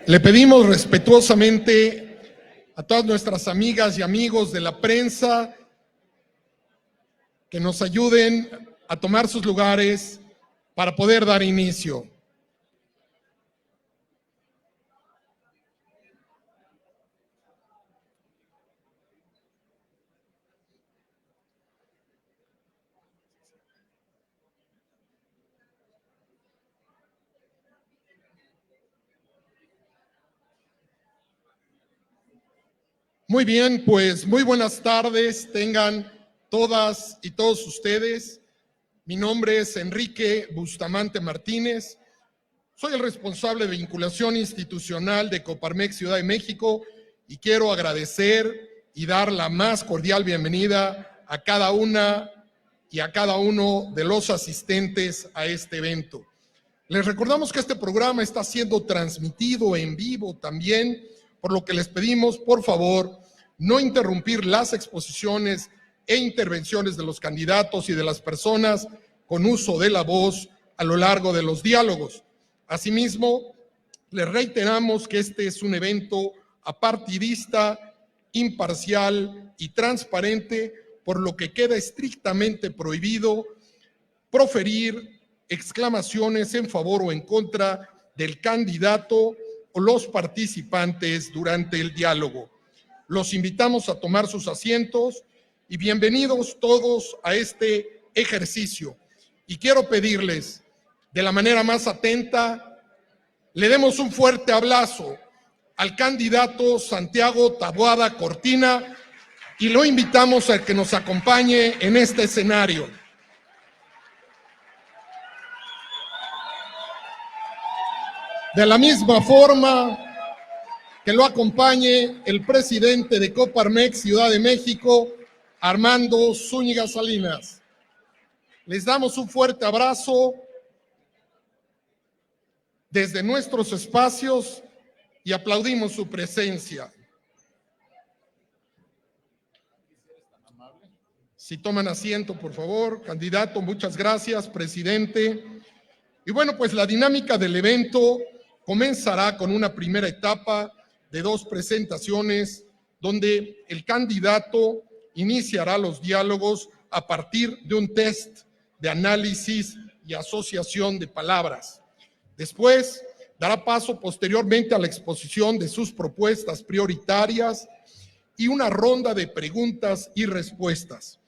Le pedimos respetuosamente a todas nuestras amigas y amigos de la prensa que nos ayuden a tomar sus lugares para poder dar inicio. Muy bien, pues muy buenas tardes tengan todas y todos ustedes. Mi nombre es Enrique Bustamante Martínez. Soy el responsable de vinculación institucional de Coparmex Ciudad de México y quiero agradecer y dar la más cordial bienvenida a cada una y a cada uno de los asistentes a este evento. Les recordamos que este programa está siendo transmitido en vivo también, por lo que les pedimos, por favor, no interrumpir las exposiciones e intervenciones de los candidatos y de las personas con uso de la voz a lo largo de los diálogos. Asimismo, les reiteramos que este es un evento apartidista, imparcial y transparente, por lo que queda estrictamente prohibido proferir exclamaciones en favor o en contra del candidato o los participantes durante el diálogo. Los invitamos a tomar sus asientos y bienvenidos todos a este ejercicio. Y quiero pedirles, de la manera más atenta, le demos un fuerte abrazo al candidato Santiago Taboada Cortina y lo invitamos a que nos acompañe en este escenario. De la misma forma que lo acompañe el presidente de Coparmex Ciudad de México, Armando Zúñiga Salinas. Les damos un fuerte abrazo desde nuestros espacios y aplaudimos su presencia. Si toman asiento, por favor. Candidato, muchas gracias, presidente. Y bueno, pues la dinámica del evento comenzará con una primera etapa de 2 presentaciones, donde el candidato iniciará los diálogos a partir de un test de análisis y asociación de palabras. Después, dará paso posteriormente a la exposición de sus propuestas prioritarias y una ronda de preguntas y respuestas.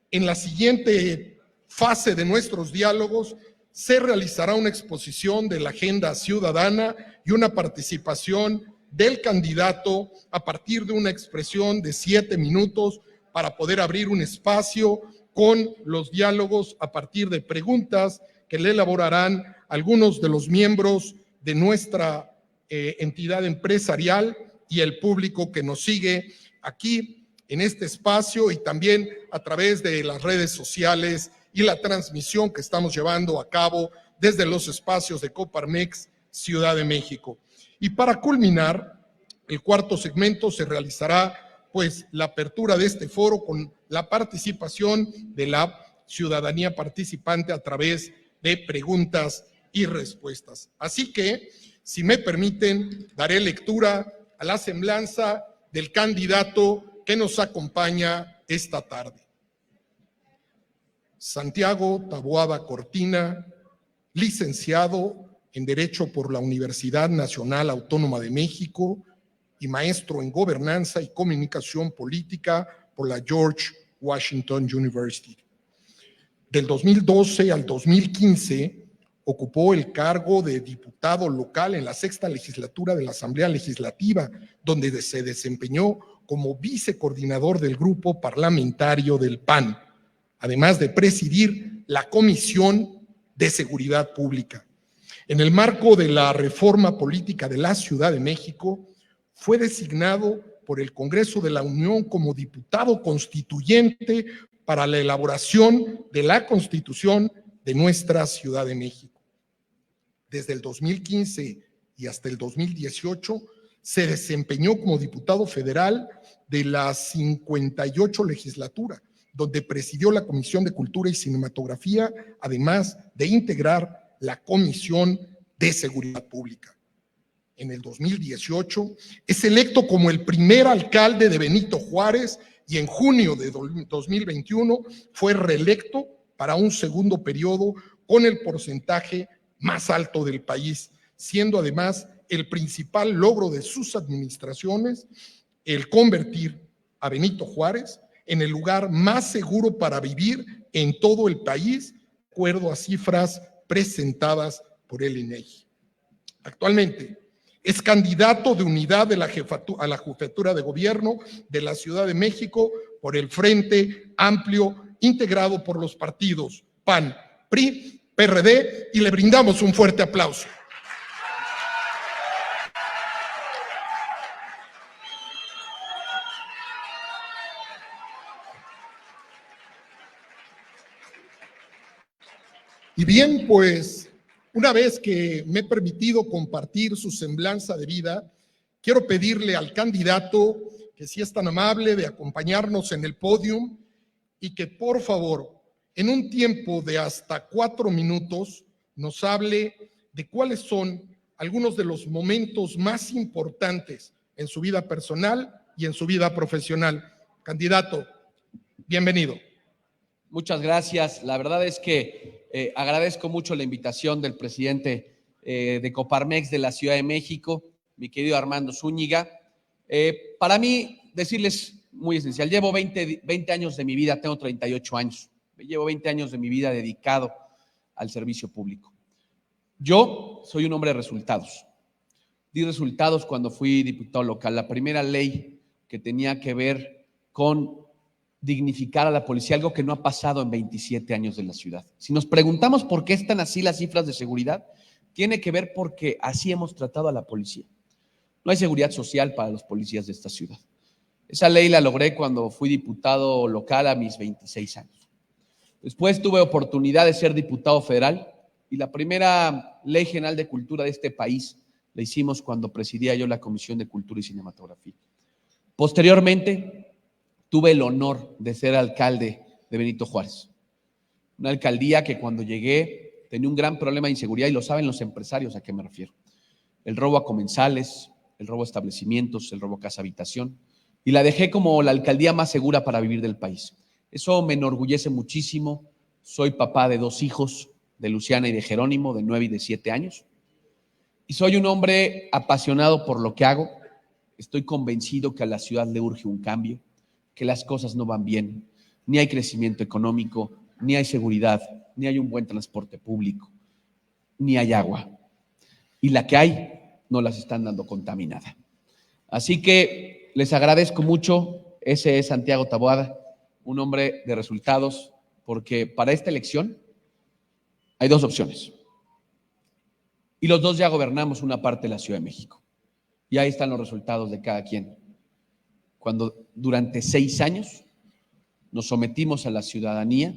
En la siguiente fase de nuestros diálogos, se realizará una exposición de la agenda ciudadana y una participación del candidato a partir de una expresión de 7 minutos para poder abrir un espacio con los diálogos a partir de preguntas que le elaborarán algunos de los miembros de nuestra entidad empresarial y el público que nos sigue aquí en este espacio y también a través de las redes sociales y la transmisión que estamos llevando a cabo desde los espacios de Coparmex Ciudad de México. Y para culminar, el cuarto segmento se realizará pues la apertura de este foro con la participación de la ciudadanía participante a través de preguntas y respuestas. Así que, si me permiten, daré lectura a la semblanza del candidato que nos acompaña esta tarde. Santiago Taboada Cortina, licenciado en Derecho por la Universidad Nacional Autónoma de México y maestro en Gobernanza y Comunicación Política por la George Washington University. Del 2012 al 2015 ocupó el cargo de diputado local en la 6ª legislatura de la Asamblea Legislativa, donde se desempeñó como vicecoordinador del grupo parlamentario del PAN, además de presidir la Comisión de Seguridad Pública. En el marco de la reforma política de la Ciudad de México, fue designado por el Congreso de la Unión como diputado constituyente para la elaboración de la Constitución de nuestra Ciudad de México. Desde el 2015 y hasta el 2018 se desempeñó como diputado federal de la 58 legislatura, donde presidió la Comisión de Cultura y Cinematografía, además de integrar la Comisión de Seguridad Pública. en el 2018, es electo como el primer alcalde de Benito Juárez y en junio de 2021 fue reelecto para un segundo periodo con el porcentaje más alto del país, siendo además el principal logro de sus administraciones el convertir a Benito Juárez en el lugar más seguro para vivir en todo el país, de acuerdo a cifras presentadas por el INEGI. Actualmente es candidato de unidad de a la jefatura de gobierno de la Ciudad de México por el Frente Amplio, integrado por los partidos PAN, PRI, PRD, y le brindamos un fuerte aplauso. Y bien, pues, una vez que me he permitido compartir su semblanza de vida, quiero pedirle al candidato que si es tan amable de acompañarnos en el podium y que por favor, en un tiempo de hasta 4 minutos, nos hable de cuáles son algunos de los momentos más importantes en su vida personal y en su vida profesional. Candidato, bienvenido. Muchas gracias. La verdad es que agradezco mucho la invitación del presidente de Coparmex de la Ciudad de México, mi querido Armando Zúñiga. Para mí, decirles muy esencial, llevo 20 años de mi vida, tengo 38 años, llevo 20 años de mi vida dedicado al servicio público. Yo soy un hombre de resultados. Di resultados cuando fui diputado local. La primera ley que tenía que ver con dignificar a la policía, algo que no ha pasado en 27 años de la ciudad. Si nos preguntamos por qué están así las cifras de seguridad, tiene que ver porque así hemos tratado a la policía. No hay seguridad social para los policías de esta ciudad. Esa ley la logré cuando fui diputado local a mis 26 años. Después tuve oportunidad de ser diputado federal y la primera ley general de cultura de este país la hicimos cuando presidía yo la Comisión de Cultura y Cinematografía. Posteriormente, tuve el honor de ser alcalde de Benito Juárez. Una alcaldía que cuando llegué tenía un gran problema de inseguridad y lo saben los empresarios a qué me refiero. El robo a comensales, el robo a establecimientos, el robo a casa habitación, y la dejé como la alcaldía más segura para vivir del país. Eso me enorgullece muchísimo. Soy papá de 2 hijos, de Luciana y de Jerónimo, de 9 y de 7 años. Y soy un hombre apasionado por lo que hago. Estoy convencido que a la ciudad le urge un cambio, que las cosas no van bien, ni hay crecimiento económico, ni hay seguridad, ni hay un buen transporte público, ni hay agua. Y la que hay, no las están dando contaminada. Así que les agradezco mucho. Ese es Santiago Taboada, un hombre de resultados, porque para esta elección hay 2 opciones. Y los 2 ya gobernamos una parte de la Ciudad de México. Y ahí están los resultados de cada quien. Cuando durante 6 años nos sometimos a la ciudadanía,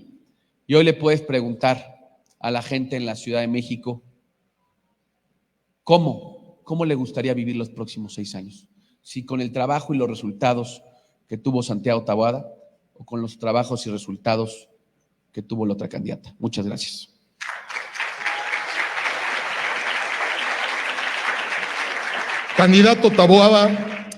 y hoy le puedes preguntar a la gente en la Ciudad de México cómo le gustaría vivir los próximos 6 años. Si con el trabajo y los resultados que tuvo Santiago Taboada o con los trabajos y resultados que tuvo la otra candidata. Muchas gracias. Candidato Taboada,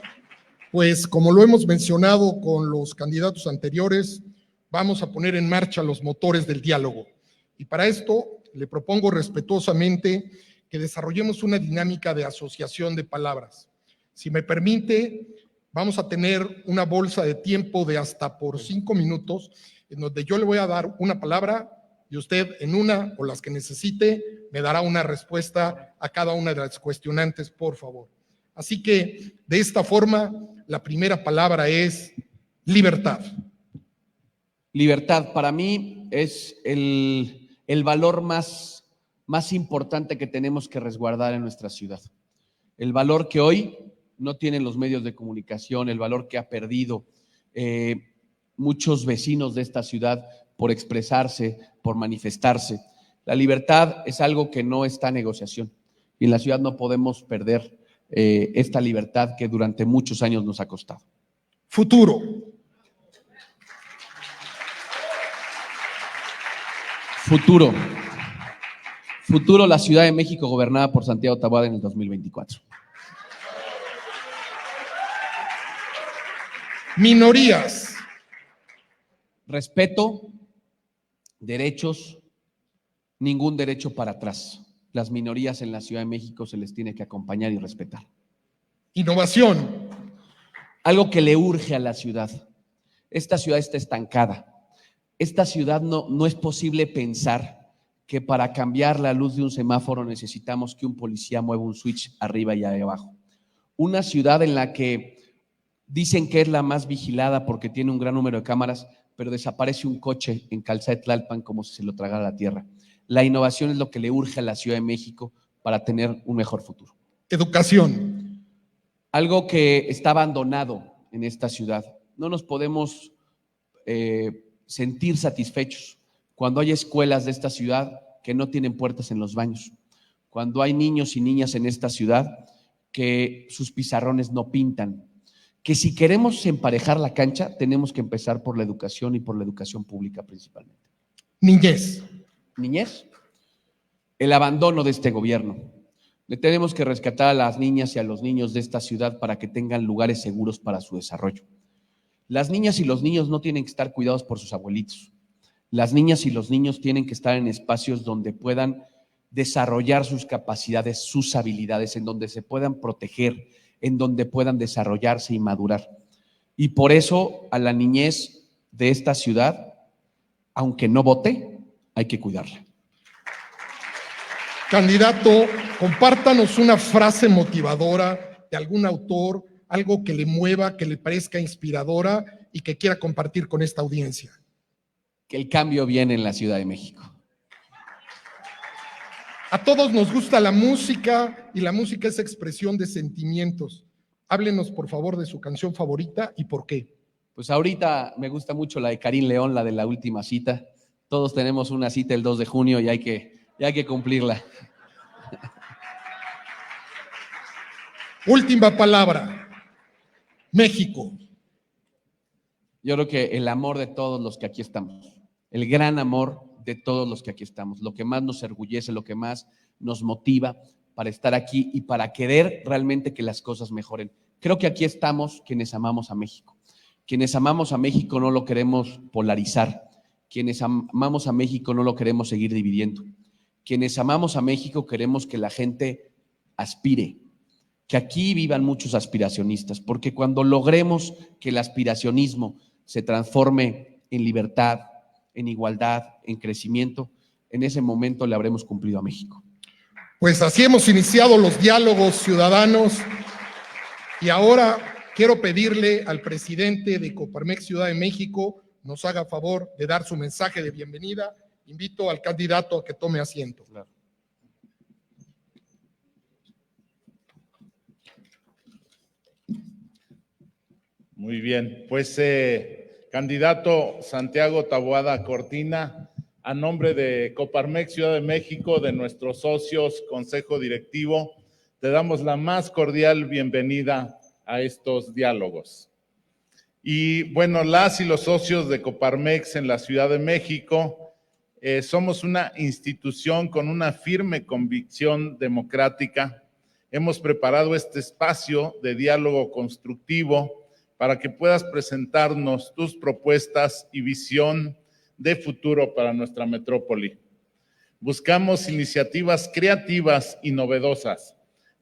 pues como lo hemos mencionado con los candidatos anteriores, vamos a poner en marcha los motores del diálogo. Y para esto le propongo respetuosamente que desarrollemos una dinámica de asociación de palabras. Si me permite, vamos a tener una bolsa de tiempo de hasta por 5 minutos, en donde yo le voy a dar una palabra y usted en una o las que necesite me dará una respuesta a cada una de las cuestionantes, por favor. Así que, de esta forma, la primera palabra es libertad. Libertad, para mí, es el valor más importante que tenemos que resguardar en nuestra ciudad. El valor que hoy no tienen los medios de comunicación, el valor que ha perdido muchos vecinos de esta ciudad por expresarse, por manifestarse. La libertad es algo que no está en negociación y en la ciudad no podemos perder esta libertad que durante muchos años nos ha costado. Futuro. Futuro, la Ciudad de México gobernada por Santiago Taboada en el 2024. Minorías. Respeto, derechos, ningún derecho para atrás. Las minorías en la Ciudad de México se les tiene que acompañar y respetar. Innovación. Algo que le urge a la ciudad. Esta ciudad está estancada. Esta ciudad no es posible pensar que para cambiar la luz de un semáforo necesitamos que un policía mueva un switch arriba y abajo. Una ciudad en la que dicen que es la más vigilada porque tiene un gran número de cámaras, pero desaparece un coche en Calzada de Tlalpan como si se lo tragara la tierra. La innovación es lo que le urge a la Ciudad de México para tener un mejor futuro. Educación. Algo que está abandonado en esta ciudad. No nos podemos sentir satisfechos cuando hay escuelas de esta ciudad que no tienen puertas en los baños, cuando hay niños y niñas en esta ciudad que sus pizarrones no pintan, que si queremos emparejar la cancha tenemos que empezar por la educación y por la educación pública principalmente. Niñez. Niñez, el abandono de este gobierno. Le tenemos que rescatar a las niñas y a los niños de esta ciudad para que tengan lugares seguros para su desarrollo. Las niñas y los niños no tienen que estar cuidados por sus abuelitos. Las niñas y los niños tienen que estar en espacios donde puedan desarrollar sus capacidades, sus habilidades, en donde se puedan proteger, en donde puedan desarrollarse y madurar. Y por eso a la niñez de esta ciudad, aunque no vote, hay que cuidarla. Candidato, compártanos una frase motivadora de algún autor, algo que le mueva, que le parezca inspiradora y que quiera compartir con esta audiencia. Que el cambio viene en la Ciudad de México. A todos nos gusta la música y la música es expresión de sentimientos. Háblenos, por favor, de su canción favorita y por qué. Pues ahorita me gusta mucho la de Karim León, la de La Última Cita. Todos tenemos una cita el 2 de junio y hay que cumplirla. Última palabra. México. Yo creo que el amor de todos los que aquí estamos, el gran amor de todos los que aquí estamos, lo que más nos orgullece, lo que más nos motiva para estar aquí y para querer realmente que las cosas mejoren. Creo que aquí estamos quienes amamos a México. Quienes amamos a México no lo queremos polarizar. Quienes amamos a México no lo queremos seguir dividiendo. Quienes amamos a México queremos que la gente aspire, que aquí vivan muchos aspiracionistas, porque cuando logremos que el aspiracionismo se transforme en libertad, en igualdad, en crecimiento, en ese momento le habremos cumplido a México. Pues así hemos iniciado los diálogos ciudadanos y ahora quiero pedirle al presidente de Coparmex Ciudad de México nos haga favor de dar su mensaje de bienvenida. Invito al candidato a que tome asiento. Claro. Muy bien, pues candidato Santiago Taboada Cortina, a nombre de Coparmex Ciudad de México, de nuestros socios, consejo directivo, te damos la más cordial bienvenida a estos diálogos. Y bueno, las y los socios de Coparmex en la Ciudad de México, somos una institución con una firme convicción democrática. Hemos preparado este espacio de diálogo constructivo para que puedas presentarnos tus propuestas y visión de futuro para nuestra metrópoli. Buscamos iniciativas creativas y novedosas,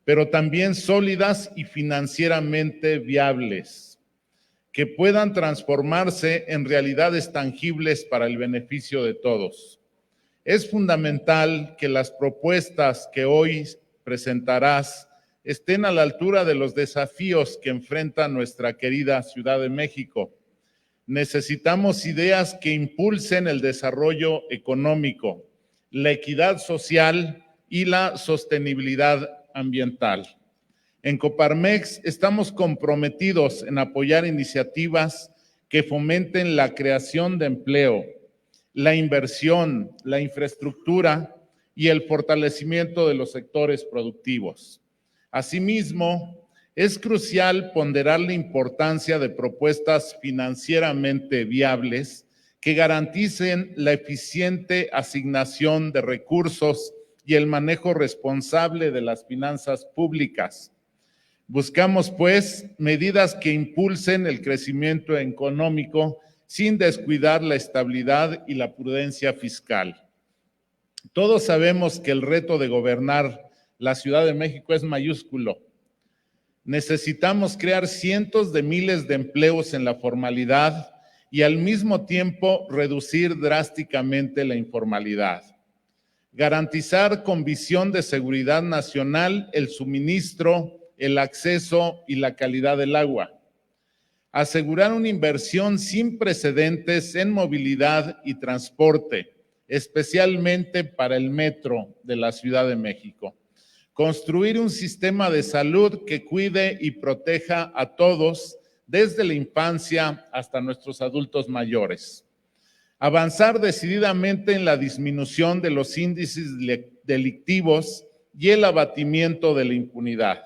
pero también sólidas y financieramente viables, que puedan transformarse en realidades tangibles para el beneficio de todos. Es fundamental que las propuestas que hoy presentarás estén a la altura de los desafíos que enfrenta nuestra querida Ciudad de México. Necesitamos ideas que impulsen el desarrollo económico, la equidad social y la sostenibilidad ambiental. En Coparmex estamos comprometidos en apoyar iniciativas que fomenten la creación de empleo, la inversión, la infraestructura y el fortalecimiento de los sectores productivos. Asimismo, es crucial ponderar la importancia de propuestas financieramente viables que garanticen la eficiente asignación de recursos y el manejo responsable de las finanzas públicas. Buscamos, pues, medidas que impulsen el crecimiento económico sin descuidar la estabilidad y la prudencia fiscal. Todos sabemos que el reto de gobernar la Ciudad de México es mayúsculo. Necesitamos crear cientos de miles de empleos en la formalidad y al mismo tiempo reducir drásticamente la informalidad. Garantizar con visión de seguridad nacional el suministro, el acceso y la calidad del agua. Asegurar una inversión sin precedentes en movilidad y transporte, especialmente para el metro de la Ciudad de México. Construir un sistema de salud que cuide y proteja a todos, desde la infancia hasta nuestros adultos mayores. Avanzar decididamente en la disminución de los índices delictivos y el abatimiento de la impunidad,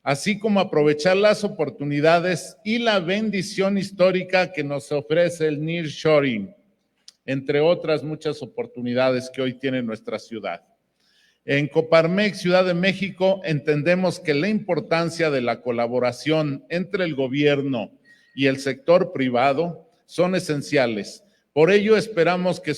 así como aprovechar las oportunidades y la bendición histórica que nos ofrece el nearshoring, entre otras muchas oportunidades que hoy tiene nuestra ciudad. En Coparmex Ciudad de México entendemos que la importancia de la colaboración entre el gobierno y el sector privado son esenciales. Por ello esperamos que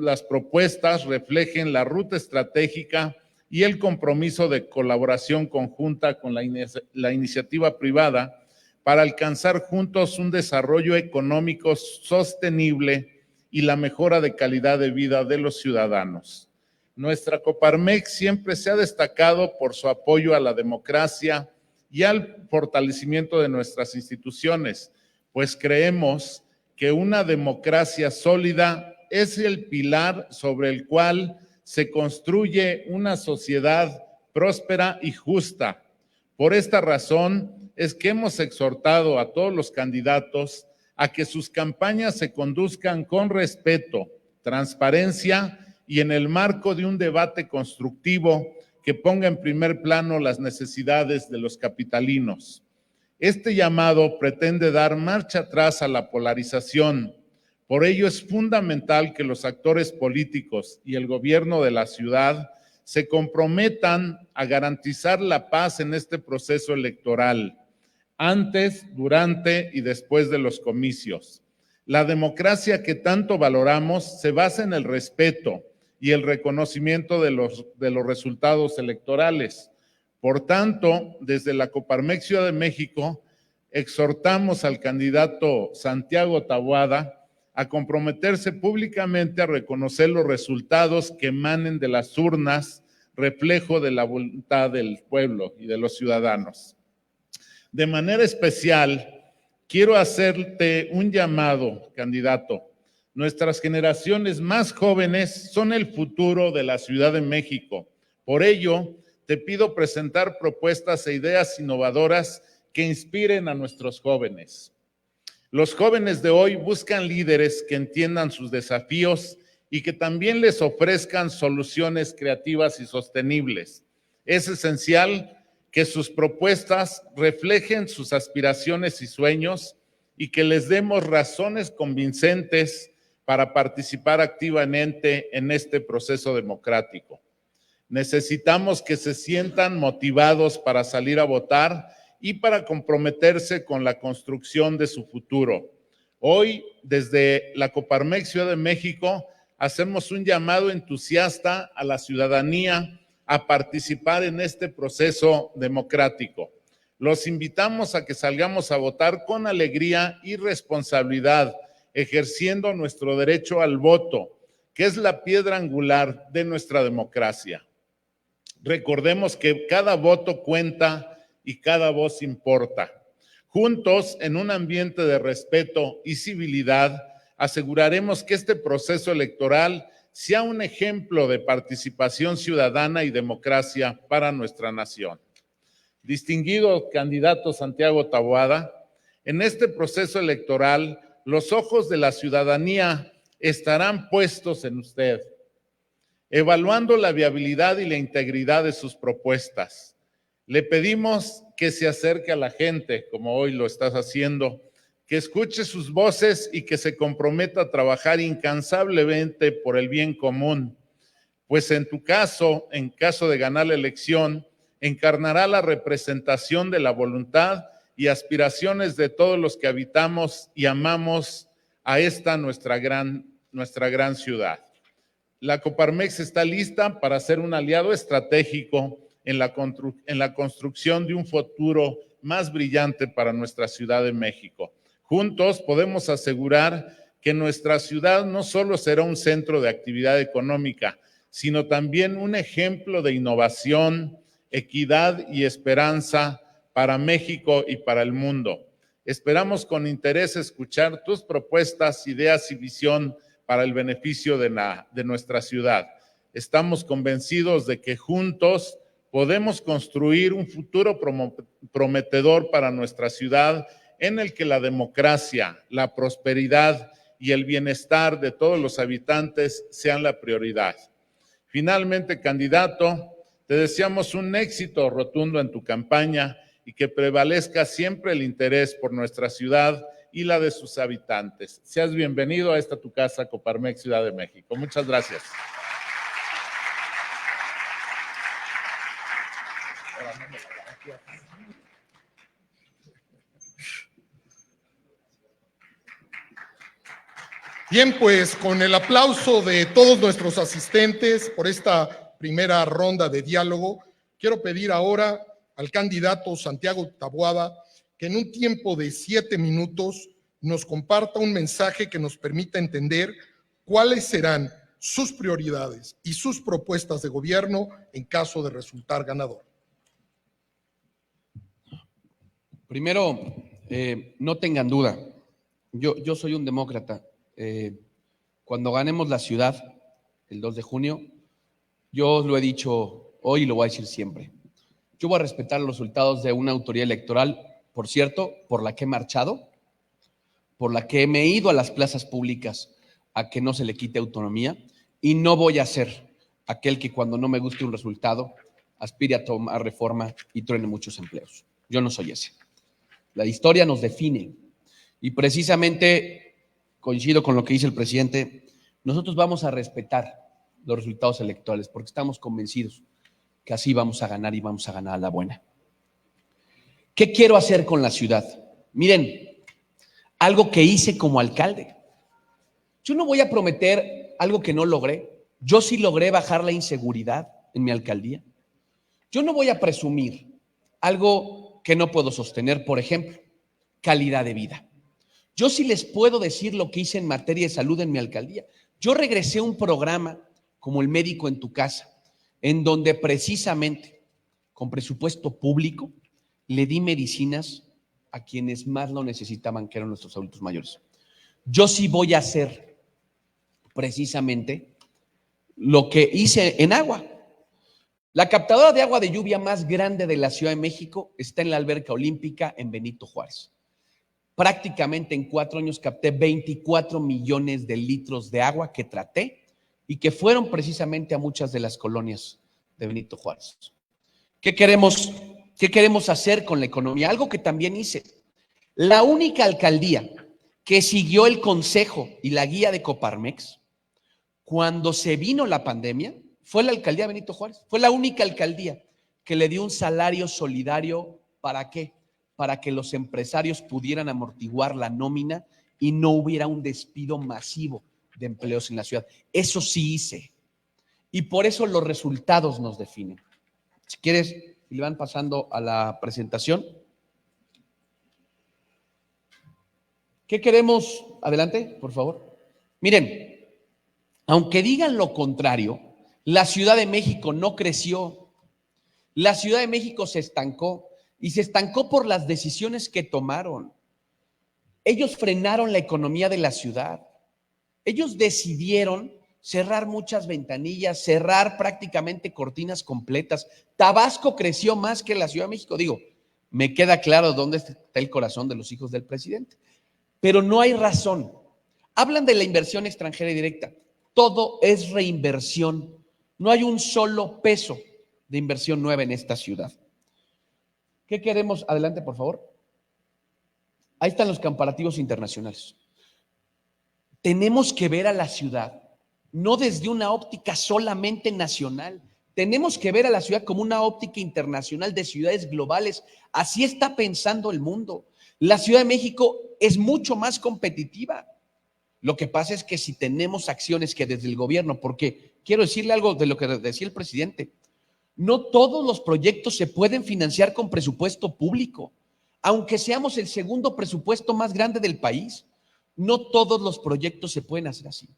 las propuestas reflejen la ruta estratégica y el compromiso de colaboración conjunta con la iniciativa privada para alcanzar juntos un desarrollo económico sostenible y la mejora de calidad de vida de los ciudadanos. Nuestra Coparmex siempre se ha destacado por su apoyo a la democracia y al fortalecimiento de nuestras instituciones, pues creemos que una democracia sólida es el pilar sobre el cual se construye una sociedad próspera y justa. Por esta razón es que hemos exhortado a todos los candidatos a que sus campañas se conduzcan con respeto, transparencia y en el marco de un debate constructivo que ponga en primer plano las necesidades de los capitalinos. Este llamado pretende dar marcha atrás a la polarización. Por ello es fundamental que los actores políticos y el gobierno de la ciudad se comprometan a garantizar la paz en este proceso electoral, antes, durante y después de los comicios. La democracia que tanto valoramos se basa en el respeto y el reconocimiento de los resultados electorales. Por tanto, desde la Coparmex Ciudad de México, exhortamos al candidato Santiago Taboada a comprometerse públicamente a reconocer los resultados que emanen de las urnas, reflejo de la voluntad del pueblo y de los ciudadanos. De manera especial, quiero hacerte un llamado, candidato. Nuestras generaciones más jóvenes son el futuro de la Ciudad de México. Por ello, te pido presentar propuestas e ideas innovadoras que inspiren a nuestros jóvenes. Los jóvenes de hoy buscan líderes que entiendan sus desafíos y que también les ofrezcan soluciones creativas y sostenibles. Es esencial que sus propuestas reflejen sus aspiraciones y sueños y que les demos razones convincentes para participar activamente en este proceso democrático. Necesitamos que se sientan motivados para salir a votar y para comprometerse con la construcción de su futuro. Hoy, desde la Coparmex Ciudad de México, hacemos un llamado entusiasta a la ciudadanía a participar en este proceso democrático. Los invitamos a que salgamos a votar con alegría y responsabilidad, ejerciendo nuestro derecho al voto, que es la piedra angular de nuestra democracia. Recordemos que cada voto cuenta y cada voz importa. Juntos, en un ambiente de respeto y civilidad, aseguraremos que este proceso electoral sea un ejemplo de participación ciudadana y democracia para nuestra nación. Distinguido candidato Santiago Taboada, en este proceso electoral, los ojos de la ciudadanía estarán puestos en usted, evaluando la viabilidad y la integridad de sus propuestas. Le pedimos que se acerque a la gente, como hoy lo estás haciendo, que escuche sus voces y que se comprometa a trabajar incansablemente por el bien común. Pues en tu caso, en caso de ganar la elección, encarnará la representación de la voluntad y aspiraciones de todos los que habitamos y amamos a esta nuestra gran ciudad. La Coparmex está lista para ser un aliado estratégico en la construcción de un futuro más brillante para nuestra Ciudad de México. Juntos podemos asegurar que nuestra ciudad no solo será un centro de actividad económica, sino también un ejemplo de innovación, equidad y esperanza para México y para el mundo. Esperamos con interés escuchar tus propuestas, ideas y visión para el beneficio de nuestra ciudad. Estamos convencidos de que juntos podemos construir un futuro prometedor para nuestra ciudad en el que la democracia, la prosperidad y el bienestar de todos los habitantes sean la prioridad. Finalmente, candidato, te deseamos un éxito rotundo en tu campaña y que prevalezca siempre el interés por nuestra ciudad y la de sus habitantes. Seas bienvenido a esta tu casa, Coparmex Ciudad de México. Muchas gracias. Bien, pues con el aplauso de todos nuestros asistentes por esta primera ronda de diálogo, quiero pedir ahora al candidato Santiago Taboada que en un tiempo de 7 minutos nos comparta un mensaje que nos permita entender cuáles serán sus prioridades y sus propuestas de gobierno en caso de resultar ganador. Primero, no tengan duda, yo soy un demócrata. Cuando ganemos la ciudad, el 2 de junio, yo lo he dicho hoy y lo voy a decir siempre. Yo voy a respetar los resultados de una autoridad electoral, por cierto, por la que he marchado, por la que me he ido a las plazas públicas a que no se le quite autonomía, y no voy a ser aquel que cuando no me guste un resultado aspire a tomar reforma y truene muchos empleos. Yo no soy ese. La historia nos define y precisamente coincido con lo que dice el presidente, nosotros vamos a respetar los resultados electorales porque estamos convencidos que así vamos a ganar y vamos a ganar a la buena. ¿Qué quiero hacer con la ciudad? Miren, algo que hice como alcalde. Yo no voy a prometer algo que no logré. Yo sí logré bajar la inseguridad en mi alcaldía. Yo no voy a presumir algo que no puedo sostener, por ejemplo, calidad de vida. Yo sí les puedo decir lo que hice en materia de salud en mi alcaldía. Yo regresé a un programa como el Médico en tu Casa, en donde precisamente con presupuesto público le di medicinas a quienes más lo necesitaban, que eran nuestros adultos mayores. Yo sí voy a hacer precisamente lo que hice en agua. La captadora de agua de lluvia más grande de la Ciudad de México está en la Alberca Olímpica en Benito Juárez. Prácticamente en 4 años capté 24 millones de litros de agua que traté y que fueron precisamente a muchas de las colonias de Benito Juárez. ¿Qué queremos hacer con la economía? Algo que también hice. La única alcaldía que siguió el consejo y la guía de Coparmex cuando se vino la pandemia fue la alcaldía de Benito Juárez. Fue la única alcaldía que le dio un salario solidario. ¿Para qué? Para que los empresarios pudieran amortiguar la nómina y no hubiera un despido masivo de empleos en la ciudad. Eso sí hice. Y por eso los resultados nos definen. Si quieres, le van pasando a la presentación. ¿Qué queremos? Adelante, por favor. Miren, aunque digan lo contrario, la Ciudad de México no creció. La Ciudad de México se estancó. Y se estancó por las decisiones que tomaron. Ellos frenaron la economía de la ciudad. Ellos decidieron cerrar muchas ventanillas, cerrar prácticamente cortinas completas. Tabasco creció más que la Ciudad de México. Digo, me queda claro dónde está el corazón de los hijos del presidente. Pero no hay razón. Hablan de la inversión extranjera directa. Todo es reinversión. No hay un solo peso de inversión nueva en esta ciudad. ¿Qué queremos? Adelante, por favor. Ahí están los comparativos internacionales. Tenemos que ver a la ciudad, no desde una óptica solamente nacional. Tenemos que ver a la ciudad como una óptica internacional de ciudades globales. Así está pensando el mundo. La Ciudad de México es mucho más competitiva. Lo que pasa es que si tenemos acciones que desde el gobierno, porque quiero decirle algo de lo que decía el presidente, no todos los proyectos se pueden financiar con presupuesto público, aunque seamos el segundo presupuesto más grande del país. No todos los proyectos se pueden hacer así.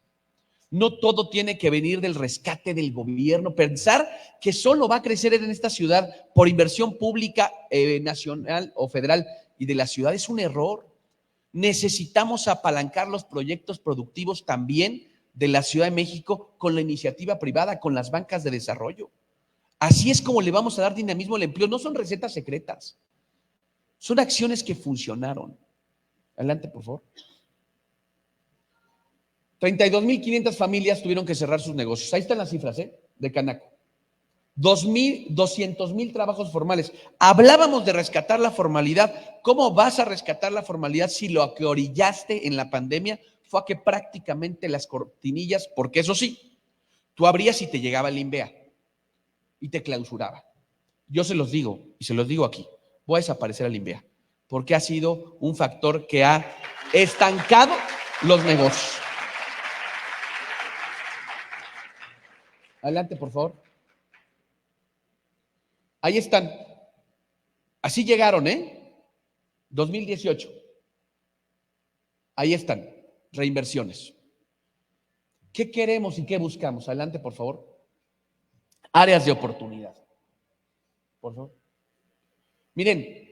No todo tiene que venir del rescate del gobierno. Pensar que solo va a crecer en esta ciudad por inversión pública nacional o federal y de la ciudad es un error. Necesitamos apalancar los proyectos productivos también de la Ciudad de México con la iniciativa privada, con las bancas de desarrollo. Así es como le vamos a dar dinamismo al empleo. No son recetas secretas, son acciones que funcionaron. Adelante, por favor. 32,500 familias tuvieron que cerrar sus negocios. Ahí están las cifras, de Canaco. 200,000 trabajos formales. Hablábamos de rescatar la formalidad. ¿Cómo vas a rescatar la formalidad si lo que orillaste en la pandemia fue a que prácticamente las cortinillas, porque eso sí, tú abrías y te llegaba el INVEA y te clausuraba? Yo se los digo y se los digo aquí, voy a desaparecer al INVEA porque ha sido un factor que ha estancado los negocios. Adelante, por favor. Ahí están. Así llegaron, 2018. Ahí están, reinversiones. ¿Qué queremos y qué buscamos? Adelante, por favor. Áreas de oportunidad. Por favor. Miren,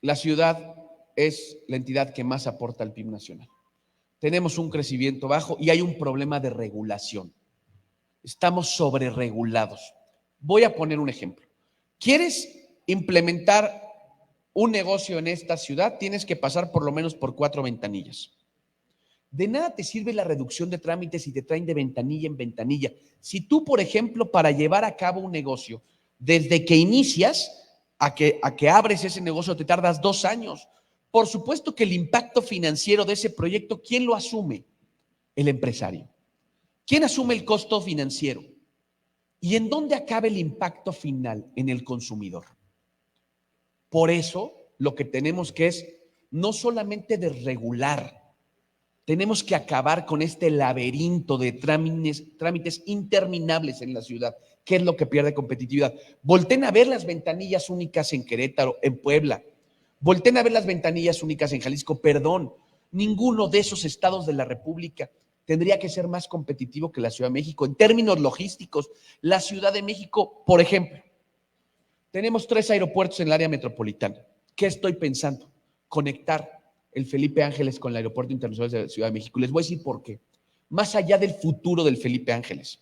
la ciudad es la entidad que más aporta al PIB nacional. Tenemos un crecimiento bajo y hay un problema de regulación. Estamos sobreregulados. Voy a poner un ejemplo. ¿Quieres implementar un negocio en esta ciudad? Tienes que pasar por lo menos por 4 ventanillas. De nada te sirve la reducción de trámites si te traen de ventanilla en ventanilla. Si tú, por ejemplo, para llevar a cabo un negocio, desde que inicias a que abres ese negocio te tardas 2 años. Por supuesto que el impacto financiero de ese proyecto, ¿quién lo asume? El empresario. ¿Quién asume el costo financiero? ¿Y en dónde acaba el impacto final? En el consumidor. Por eso, lo que tenemos que es no solamente desregular, tenemos que acabar con este laberinto de trámites interminables en la ciudad. ¿Qué es lo que pierde competitividad? Volten a ver las ventanillas únicas en Querétaro, en Puebla. Volten a ver las ventanillas únicas en Jalisco. Perdón, ninguno de esos estados de la República tendría que ser más competitivo que la Ciudad de México. En términos logísticos, la Ciudad de México, por ejemplo, tenemos 3 aeropuertos en el área metropolitana. ¿Qué estoy pensando? Conectar el Felipe Ángeles con el Aeropuerto Internacional de la Ciudad de México. Les voy a decir por qué. Más allá del futuro del Felipe Ángeles,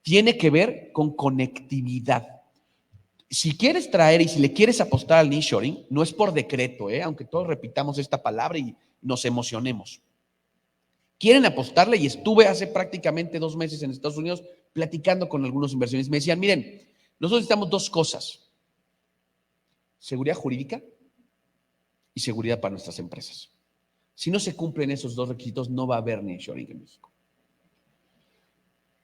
tiene que ver con conectividad. Si quieres traer y si le quieres apostar al nearshoring, no es por decreto, aunque todos repitamos esta palabra y nos emocionemos. Quieren apostarle y estuve hace prácticamente 2 meses en Estados Unidos platicando con algunos inversionistas. Me decían, miren, nosotros necesitamos 2 cosas. Seguridad jurídica y seguridad para nuestras empresas. Si no se cumplen esos 2 requisitos, no va a haber nearshoring en México.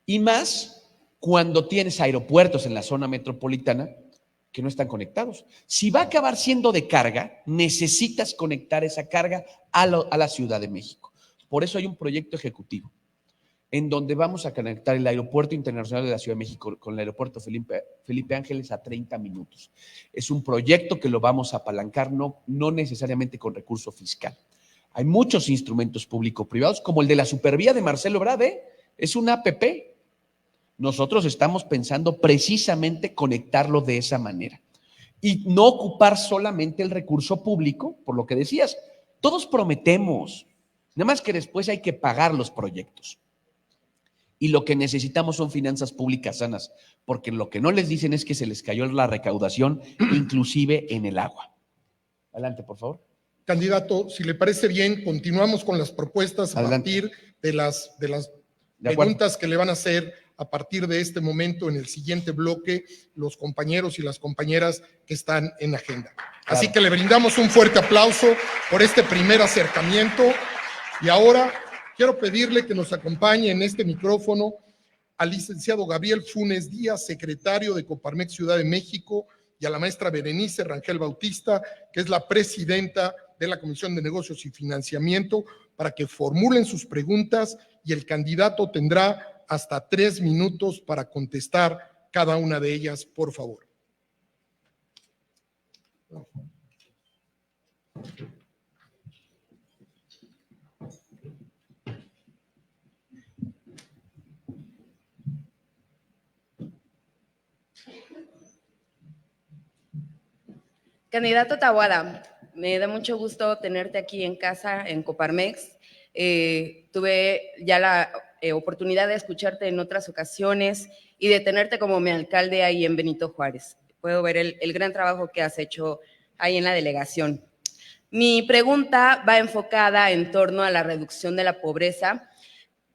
Y más cuando tienes aeropuertos en la zona metropolitana que no están conectados. Si va a acabar siendo de carga, necesitas conectar esa carga a la Ciudad de México. Por eso hay un proyecto ejecutivo en donde vamos a conectar el Aeropuerto Internacional de la Ciudad de México con el Aeropuerto Felipe Ángeles a 30 minutos. Es un proyecto que lo vamos a apalancar, no necesariamente con recurso fiscal. Hay muchos instrumentos público-privados, como el de la Supervía de Marcelo Ebrard, es una APP. Nosotros estamos pensando precisamente conectarlo de esa manera y no ocupar solamente el recurso público, por lo que decías, todos prometemos. Nada más que después hay que pagar los proyectos. Y lo que necesitamos son finanzas públicas sanas, porque lo que no les dicen es que se les cayó la recaudación, inclusive en el agua. Adelante, por favor. Candidato, si le parece bien, continuamos con las propuestas a partir de las preguntas que le van a hacer a partir de este momento en el siguiente bloque los compañeros y las compañeras que están en agenda. Claro. Así que le brindamos un fuerte aplauso por este primer acercamiento. Y ahora quiero pedirle que nos acompañe en este micrófono al licenciado Gabriel Funes Díaz, secretario de Coparmex Ciudad de México, y a la maestra Berenice Rangel Bautista, que es la presidenta de la Comisión de Negocios y Financiamiento, para que formulen sus preguntas y el candidato tendrá hasta 3 minutos para contestar cada una de ellas, por favor. Candidato Taboada, me da mucho gusto tenerte aquí en casa, en Coparmex. Tuve ya la oportunidad de escucharte en otras ocasiones y de tenerte como mi alcalde ahí en Benito Juárez. Puedo ver el gran trabajo que has hecho ahí en la delegación. Mi pregunta va enfocada en torno a la reducción de la pobreza,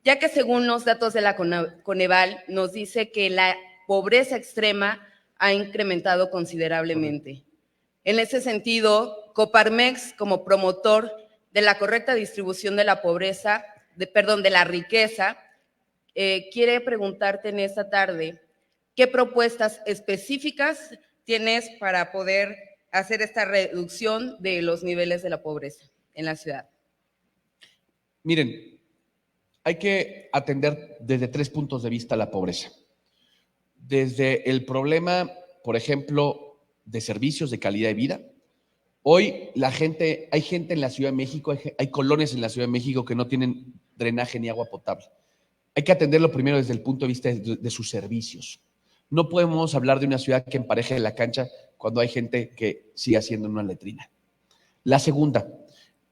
ya que según los datos de la Coneval nos dice que la pobreza extrema ha incrementado considerablemente. En ese sentido, Coparmex, como promotor de la correcta distribución de la pobreza, de la riqueza, quiere preguntarte en esta tarde, ¿qué propuestas específicas tienes para poder hacer esta reducción de los niveles de la pobreza en la ciudad? Miren, hay que atender desde 3 puntos de vista la pobreza. Desde el problema, por ejemplo, de servicios de calidad de vida. Hoy hay gente en la Ciudad de México, hay colonias en la Ciudad de México que no tienen drenaje ni agua potable. Hay que atenderlo primero desde el punto de vista de sus servicios. No podemos hablar de una ciudad que empareje la cancha cuando hay gente que sigue haciendo una letrina. La segunda,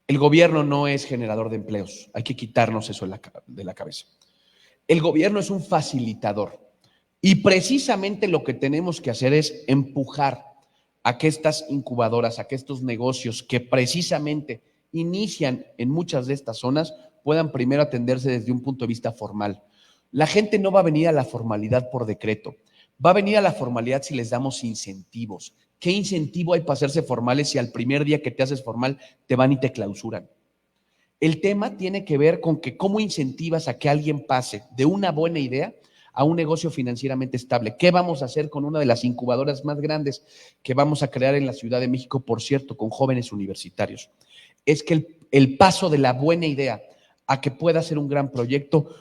el gobierno no es generador de empleos. Hay que quitarnos eso de la cabeza. El gobierno es un facilitador y precisamente lo que tenemos que hacer es empujar a que estas incubadoras, a que estos negocios que precisamente inician en muchas de estas zonas puedan primero atenderse desde un punto de vista formal. La gente no va a venir a la formalidad por decreto, va a venir a la formalidad si les damos incentivos. ¿Qué incentivo hay para hacerse formales si al primer día que te haces formal te van y te clausuran? El tema tiene que ver con que cómo incentivas a que alguien pase de una buena idea a un negocio financieramente estable. ¿Qué vamos a hacer con una de las incubadoras más grandes que vamos a crear en la Ciudad de México, por cierto, con jóvenes universitarios? Es que el paso de la buena idea a que pueda ser un gran proyecto,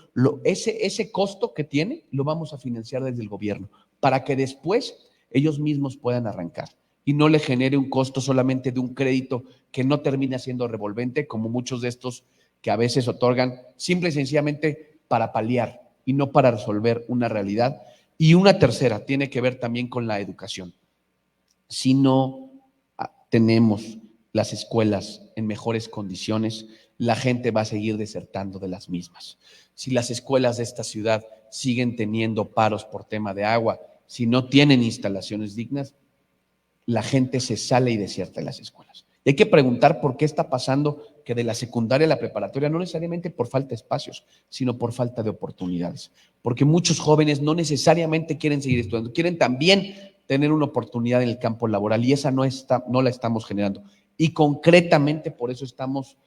ese costo que tiene lo vamos a financiar desde el gobierno para que después ellos mismos puedan arrancar y no le genere un costo solamente de un crédito que no termina siendo revolvente, como muchos de estos que a veces otorgan simple y sencillamente para paliar y no para resolver una realidad. Y una tercera tiene que ver también con la educación. Si no tenemos las escuelas en mejores condiciones, la gente va a seguir desertando de las mismas. Si las escuelas de esta ciudad siguen teniendo paros por tema de agua, si no tienen instalaciones dignas, la gente se sale y desierta de las escuelas. Y hay que preguntar por qué está pasando que de la secundaria a la preparatoria, no necesariamente por falta de espacios, sino por falta de oportunidades. Porque muchos jóvenes no necesariamente quieren seguir estudiando, quieren también tener una oportunidad en el campo laboral y esa no la estamos generando. Y concretamente por eso estamos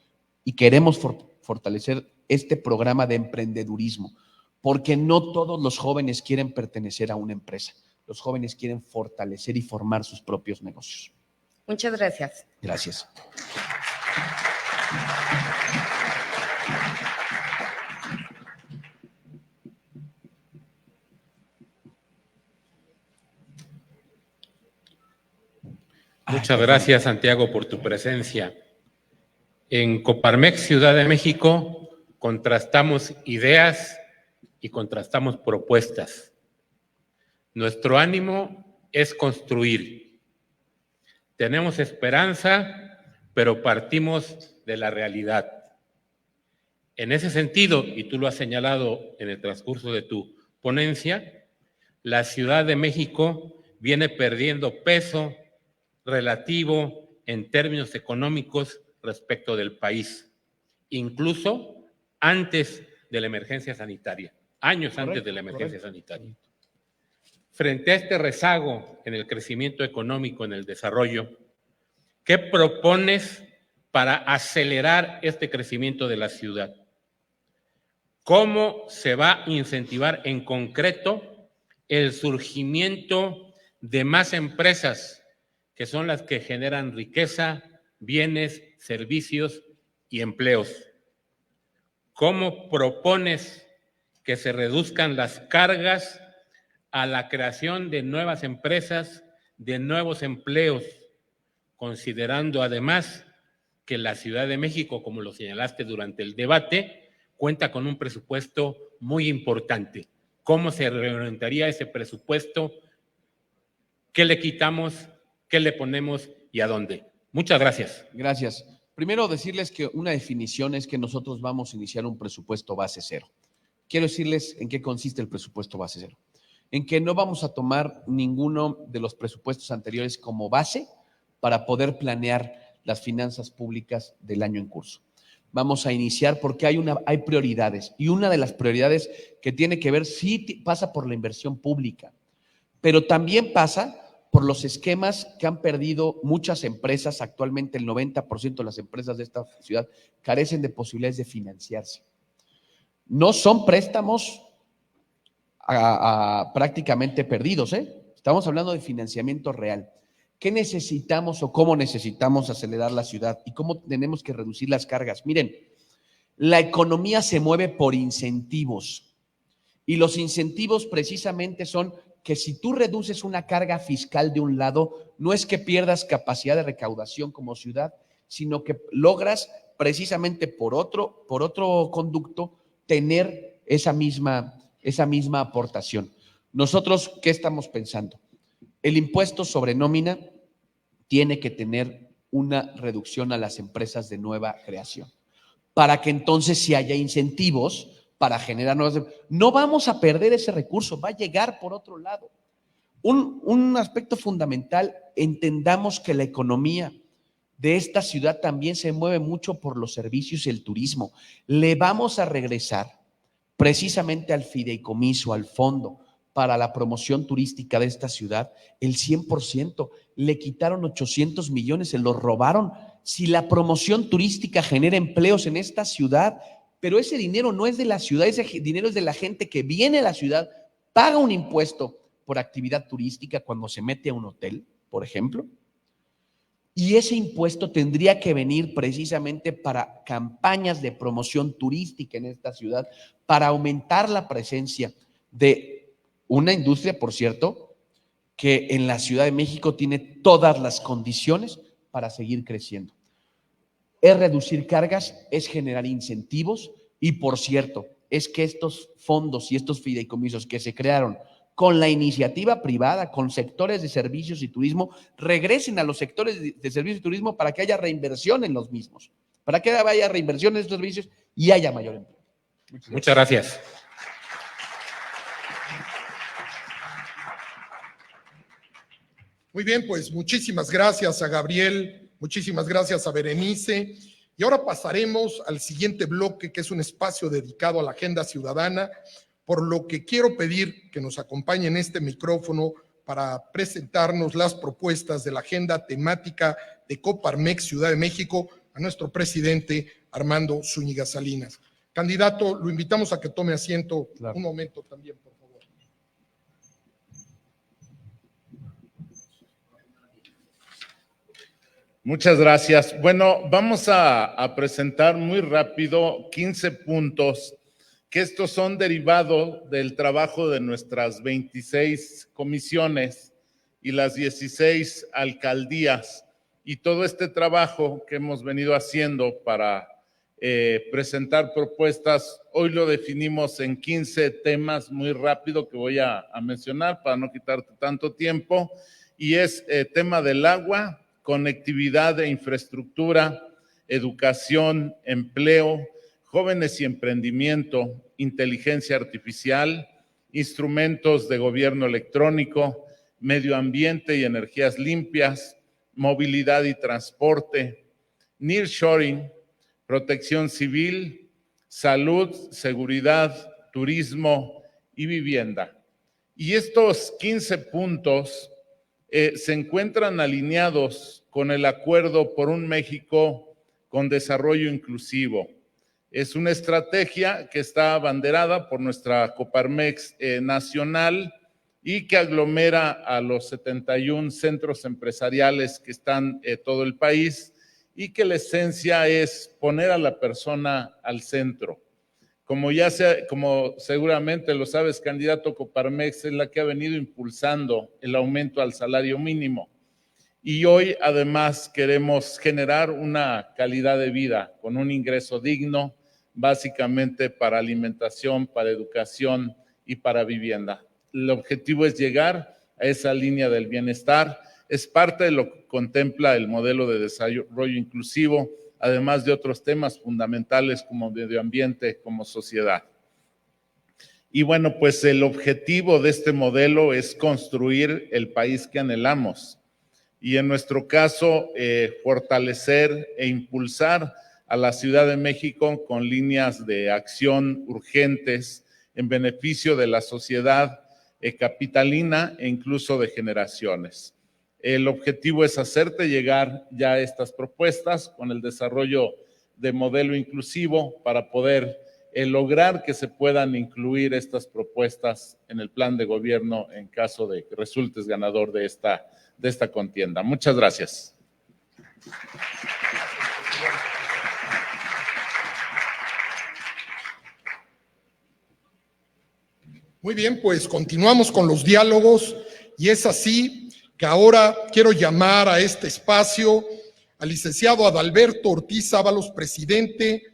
y queremos fortalecer este programa de emprendedurismo, porque no todos los jóvenes quieren pertenecer a una empresa. Los jóvenes quieren fortalecer y formar sus propios negocios. Muchas gracias. Gracias. Muchas gracias, Santiago, por tu presencia. En Coparmex Ciudad de México contrastamos ideas y contrastamos propuestas. Nuestro ánimo es construir. Tenemos esperanza, pero partimos de la realidad. En ese sentido, y tú lo has señalado en el transcurso de tu ponencia, la Ciudad de México viene perdiendo peso relativo en términos económicos respecto del país, incluso antes de la emergencia sanitaria, años antes de la emergencia sanitaria. Frente a este rezago en el crecimiento económico, en el desarrollo, ¿qué propones para acelerar este crecimiento de la ciudad? ¿Cómo se va a incentivar en concreto el surgimiento de más empresas que son las que generan riqueza, bienes, servicios y empleos? ¿Cómo propones que se reduzcan las cargas a la creación de nuevas empresas, de nuevos empleos, considerando además que la Ciudad de México, como lo señalaste durante el debate, cuenta con un presupuesto muy importante? ¿Cómo se reorientaría ese presupuesto? ¿Qué le quitamos? ¿Qué le ponemos y a dónde? Muchas gracias. Gracias. Primero decirles que una definición es que nosotros vamos a iniciar un presupuesto base cero. Quiero decirles en qué consiste el presupuesto base cero. En que no vamos a tomar ninguno de los presupuestos anteriores como base para poder planear las finanzas públicas del año en curso. Vamos a iniciar porque hay prioridades, y una de las prioridades que tiene que ver, sí pasa por la inversión pública, pero también pasa por los esquemas que han perdido muchas empresas. Actualmente el 90% de las empresas de esta ciudad carecen de posibilidades de financiarse. No son préstamos prácticamente perdidos, ¿eh? Estamos hablando de financiamiento real. ¿Qué necesitamos o cómo necesitamos acelerar la ciudad y cómo tenemos que reducir las cargas? Miren, la economía se mueve por incentivos, y los incentivos precisamente son que si tú reduces una carga fiscal de un lado, no es que pierdas capacidad de recaudación como ciudad, sino que logras precisamente por otro conducto tener esa misma aportación. Nosotros, ¿qué estamos pensando? El impuesto sobre nómina tiene que tener una reducción a las empresas de nueva creación, para que entonces sí haya incentivos para generar nuevas. No vamos a perder ese recurso, va a llegar por otro lado. Un aspecto fundamental, entendamos que la economía de esta ciudad también se mueve mucho por los servicios y el turismo. Le vamos a regresar precisamente al fideicomiso, al fondo para la promoción turística de esta ciudad, el 100%. Le quitaron 800 millones, se los robaron. Si la promoción turística genera empleos en esta ciudad, pero ese dinero no es de la ciudad, ese dinero es de la gente que viene a la ciudad, paga un impuesto por actividad turística cuando se mete a un hotel, por ejemplo, y ese impuesto tendría que venir precisamente para campañas de promoción turística en esta ciudad, para aumentar la presencia de una industria, por cierto, que en la Ciudad de México tiene todas las condiciones para seguir creciendo. Es reducir cargas, es generar incentivos, y por cierto, es que estos fondos y estos fideicomisos que se crearon con la iniciativa privada, con sectores de servicios y turismo, regresen a los sectores de servicios y turismo para que haya reinversión en los mismos, para que haya reinversión en estos servicios y haya mayor empleo. Muchas gracias. Muy bien, pues muchísimas gracias a Gabriel, muchísimas gracias a Berenice. Y ahora pasaremos al siguiente bloque, que es un espacio dedicado a la agenda ciudadana, por lo que quiero pedir que nos acompañe en este micrófono para presentarnos las propuestas de la agenda temática de Coparmex Ciudad de México a nuestro presidente Armando Zúñiga Salinas. Candidato, lo invitamos a que tome asiento. Claro. Un momento también, por favor. Muchas gracias. Bueno, vamos a presentar muy rápido 15 puntos, que estos son derivados del trabajo de nuestras 26 comisiones y las 16 alcaldías, y todo este trabajo que hemos venido haciendo para presentar propuestas. Hoy lo definimos en 15 temas muy rápido que voy a mencionar para no quitarte tanto tiempo, y es tema del agua, conectividad e infraestructura, educación, empleo, jóvenes y emprendimiento, inteligencia artificial, instrumentos de gobierno electrónico, medio ambiente y energías limpias, movilidad y transporte, nearshoring, protección civil, salud, seguridad, turismo y vivienda. Y estos 15 puntos se encuentran alineados con el Acuerdo por un México con Desarrollo Inclusivo, Es una estrategia que está abanderada por nuestra Coparmex nacional y que aglomera a los 71 centros empresariales que están en todo el país y que la esencia es poner a la persona al centro. Como seguramente lo sabes, candidato, Coparmex es la que ha venido impulsando el aumento al salario mínimo. Y hoy además queremos generar una calidad de vida con un ingreso digno, básicamente para alimentación, para educación y para vivienda. El objetivo es llegar a esa línea del bienestar. Es parte de lo que contempla el modelo de desarrollo inclusivo, además de otros temas fundamentales como medio ambiente, como sociedad. Y bueno, pues el objetivo de este modelo es construir el país que anhelamos. Y en nuestro caso, fortalecer e impulsar a la Ciudad de México con líneas de acción urgentes en beneficio de la sociedad capitalina e incluso de generaciones. El objetivo es hacerte llegar ya estas propuestas con el desarrollo de modelo inclusivo para poder lograr que se puedan incluir estas propuestas en el plan de gobierno en caso de que resultes ganador de esta contienda. Muchas gracias. Muy bien, pues continuamos con los diálogos y es así que ahora quiero llamar a este espacio al licenciado Adalberto Ortiz Ábalos, presidente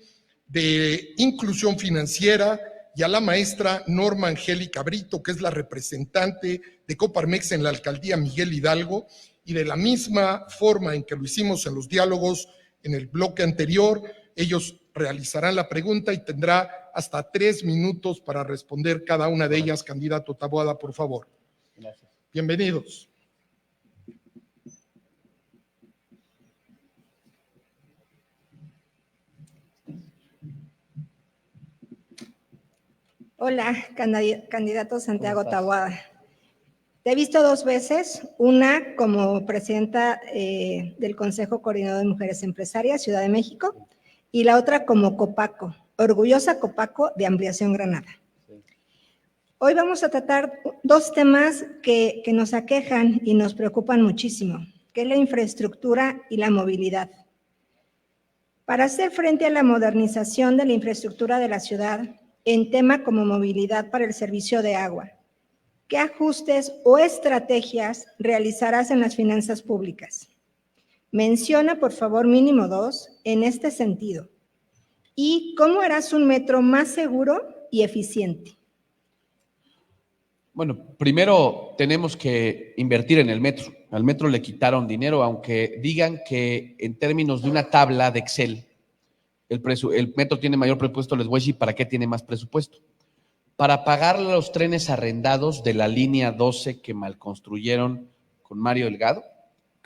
de Inclusión Financiera, y a la maestra Norma Angélica Brito, que es la representante de Coparmex en la alcaldía Miguel Hidalgo, y de la misma forma en que lo hicimos en los diálogos en el bloque anterior, ellos realizarán la pregunta y tendrá hasta 3 minutos para responder cada una de ellas. Candidato Taboada, por favor. Gracias. Bienvenidos. Hola, candidato Santiago Taboada. Te he visto 2 veces, una como presidenta del Consejo Coordinador de Mujeres Empresarias, Ciudad de México, y la otra como Copaco, orgullosa Copaco de Ampliación Granada. Sí. Hoy vamos a tratar 2 temas que nos aquejan y nos preocupan muchísimo, que es la infraestructura y la movilidad. Para hacer frente a la modernización de la infraestructura de la ciudad, en tema como movilidad para el servicio de agua, ¿qué ajustes o estrategias realizarás en las finanzas públicas? Menciona, por favor, mínimo 2 en este sentido. ¿Y cómo harás un metro más seguro y eficiente? Bueno, primero tenemos que invertir en el metro. Al metro le quitaron dinero, aunque digan que en términos de una tabla de Excel, el metro tiene mayor presupuesto. Les voy a decir para qué tiene más presupuesto. Para pagar los trenes arrendados de la línea 12 que mal construyeron con Mario Delgado.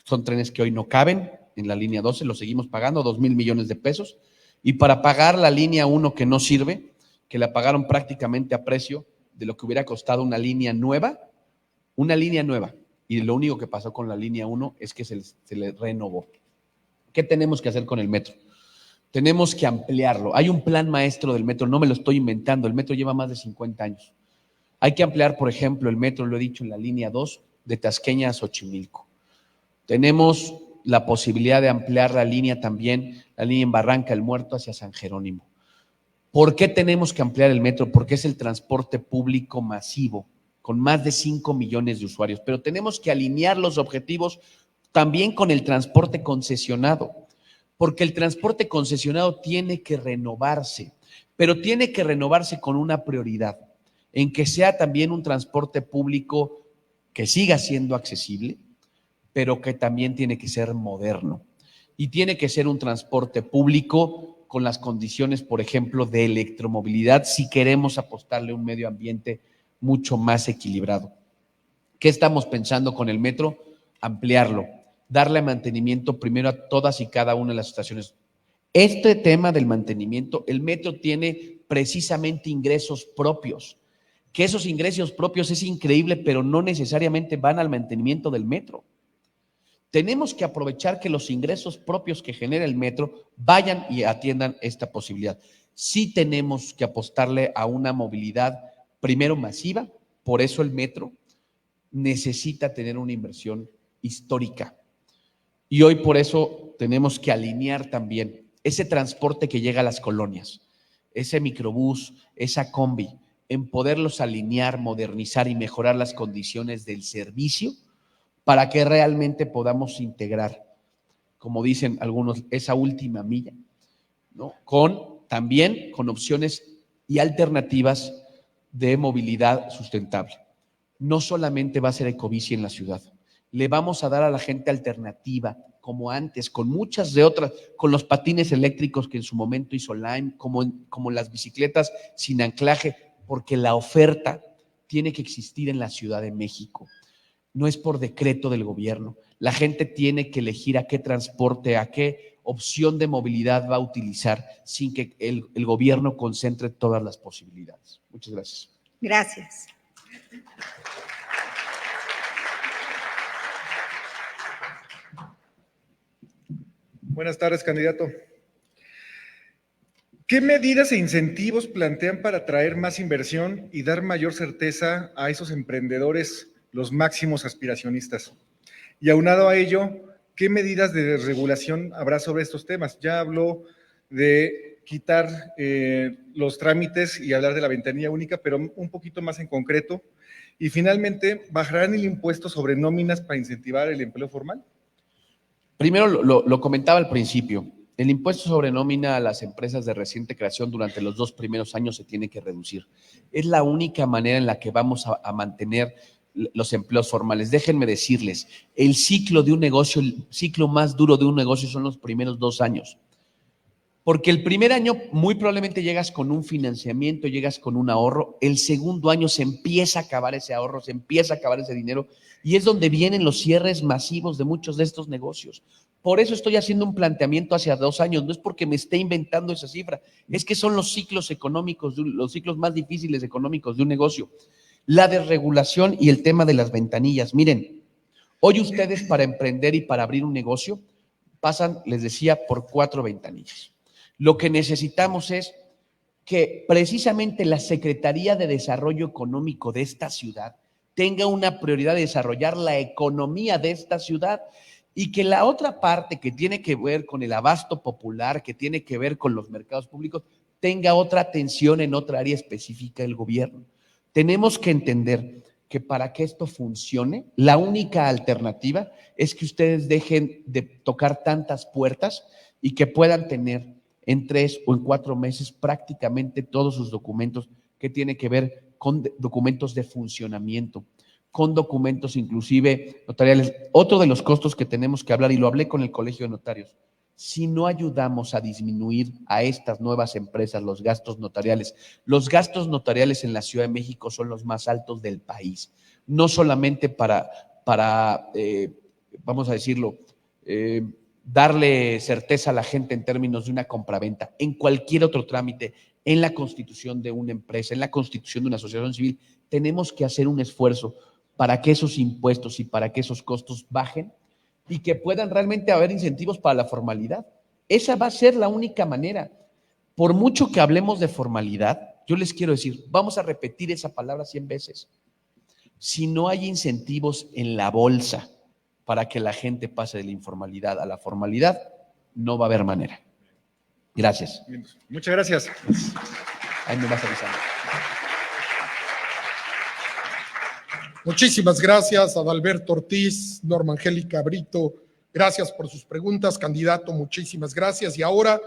Son trenes que hoy no caben en la línea 12, los seguimos pagando, 2,000 millones de pesos. Y para pagar la línea 1 que no sirve, que la pagaron prácticamente a precio de lo que hubiera costado una línea nueva. Y lo único que pasó con la línea 1 es que se le renovó. ¿Qué tenemos que hacer con el metro? Tenemos que ampliarlo. Hay un plan maestro del metro, no me lo estoy inventando, el metro lleva más de 50 años. Hay que ampliar, por ejemplo, el metro, lo he dicho, en la línea 2 de Tasqueña a Xochimilco. Tenemos la posibilidad de ampliar la línea también, la línea en Barranca del Muerto hacia San Jerónimo. ¿Por qué tenemos que ampliar el metro? Porque es el transporte público masivo, con más de 5 millones de usuarios. Pero tenemos que alinear los objetivos también con el transporte concesionado. Porque el transporte concesionado tiene que renovarse, pero tiene que renovarse con una prioridad, en que sea también un transporte público que siga siendo accesible, pero que también tiene que ser moderno. Y tiene que ser un transporte público con las condiciones, por ejemplo, de electromovilidad, si queremos apostarle a un medio ambiente mucho más equilibrado. ¿Qué estamos pensando con el metro? Ampliarlo. Darle mantenimiento primero a todas y cada una de las estaciones. Este tema del mantenimiento, el metro tiene precisamente ingresos propios, que esos ingresos propios es increíble, pero no necesariamente van al mantenimiento del metro. Tenemos que aprovechar que los ingresos propios que genera el metro vayan y atiendan esta posibilidad. Sí tenemos que apostarle a una movilidad primero masiva, por eso el metro necesita tener una inversión histórica. Y hoy por eso tenemos que alinear también ese transporte que llega a las colonias, ese microbús, esa combi, en poderlos alinear, modernizar y mejorar las condiciones del servicio para que realmente podamos integrar, como dicen algunos, esa última milla, ¿no? También con opciones y alternativas de movilidad sustentable. No solamente va a ser ecobici en la ciudad, le vamos a dar a la gente alternativa, como antes, con muchas de otras, con los patines eléctricos que en su momento hizo Lime, como las bicicletas sin anclaje, porque la oferta tiene que existir en la Ciudad de México. No es por decreto del gobierno. La gente tiene que elegir a qué transporte, a qué opción de movilidad va a utilizar sin que el gobierno concentre todas las posibilidades. Muchas gracias. Gracias. Buenas tardes, candidato. ¿Qué medidas e incentivos plantean para atraer más inversión y dar mayor certeza a esos emprendedores, los máximos aspiracionistas? Y aunado a ello, ¿qué medidas de regulación habrá sobre estos temas? Ya habló de quitar los trámites y hablar de la ventanilla única, pero un poquito más en concreto. Y finalmente, ¿bajarán el impuesto sobre nóminas para incentivar el empleo formal? Primero, lo comentaba al principio, el impuesto sobre nómina a las empresas de reciente creación durante los 2 primeros años se tiene que reducir. Es la única manera en la que vamos a mantener los empleos formales. Déjenme decirles, el ciclo de un negocio, el ciclo más duro de un negocio son los primeros 2 años. Porque el primer año muy probablemente llegas con un financiamiento, llegas con un ahorro, el segundo año se empieza a acabar ese ahorro, se empieza a acabar ese dinero y es donde vienen los cierres masivos de muchos de estos negocios. Por eso estoy haciendo un planteamiento hacia 2 años, no es porque me esté inventando esa cifra, es que son los ciclos económicos, los ciclos más difíciles económicos de un negocio. La desregulación y el tema de las ventanillas. Miren, hoy ustedes para emprender y para abrir un negocio pasan, les decía, por 4 ventanillas. Lo que necesitamos es que precisamente la Secretaría de Desarrollo Económico de esta ciudad tenga una prioridad de desarrollar la economía de esta ciudad y que la otra parte que tiene que ver con el abasto popular, que tiene que ver con los mercados públicos, tenga otra atención en otra área específica del gobierno. Tenemos que entender que para que esto funcione, la única alternativa es que ustedes dejen de tocar tantas puertas y que puedan tener en 3 o en 4 meses prácticamente todos sus documentos que tienen que ver con documentos de funcionamiento, con documentos inclusive notariales. Otro de los costos que tenemos que hablar, y lo hablé con el Colegio de Notarios, si no ayudamos a disminuir a estas nuevas empresas los gastos notariales en la Ciudad de México son los más altos del país, no solamente para vamos a decirlo, darle certeza a la gente en términos de una compraventa, en cualquier otro trámite, en la constitución de una empresa, en la constitución de una asociación civil, tenemos que hacer un esfuerzo para que esos impuestos y para que esos costos bajen y que puedan realmente haber incentivos para la formalidad. Esa va a ser la única manera. Por mucho que hablemos de formalidad, yo les quiero decir, vamos a repetir esa palabra 100 veces. Si no hay incentivos en la bolsa para que la gente pase de la informalidad a la formalidad, no va a haber manera. Gracias. Muchas gracias. Ahí me vas avisando. Muchísimas gracias, Adalberto Ortiz, Norma Angélica Brito. Gracias por sus preguntas, candidato, muchísimas gracias. Y ahora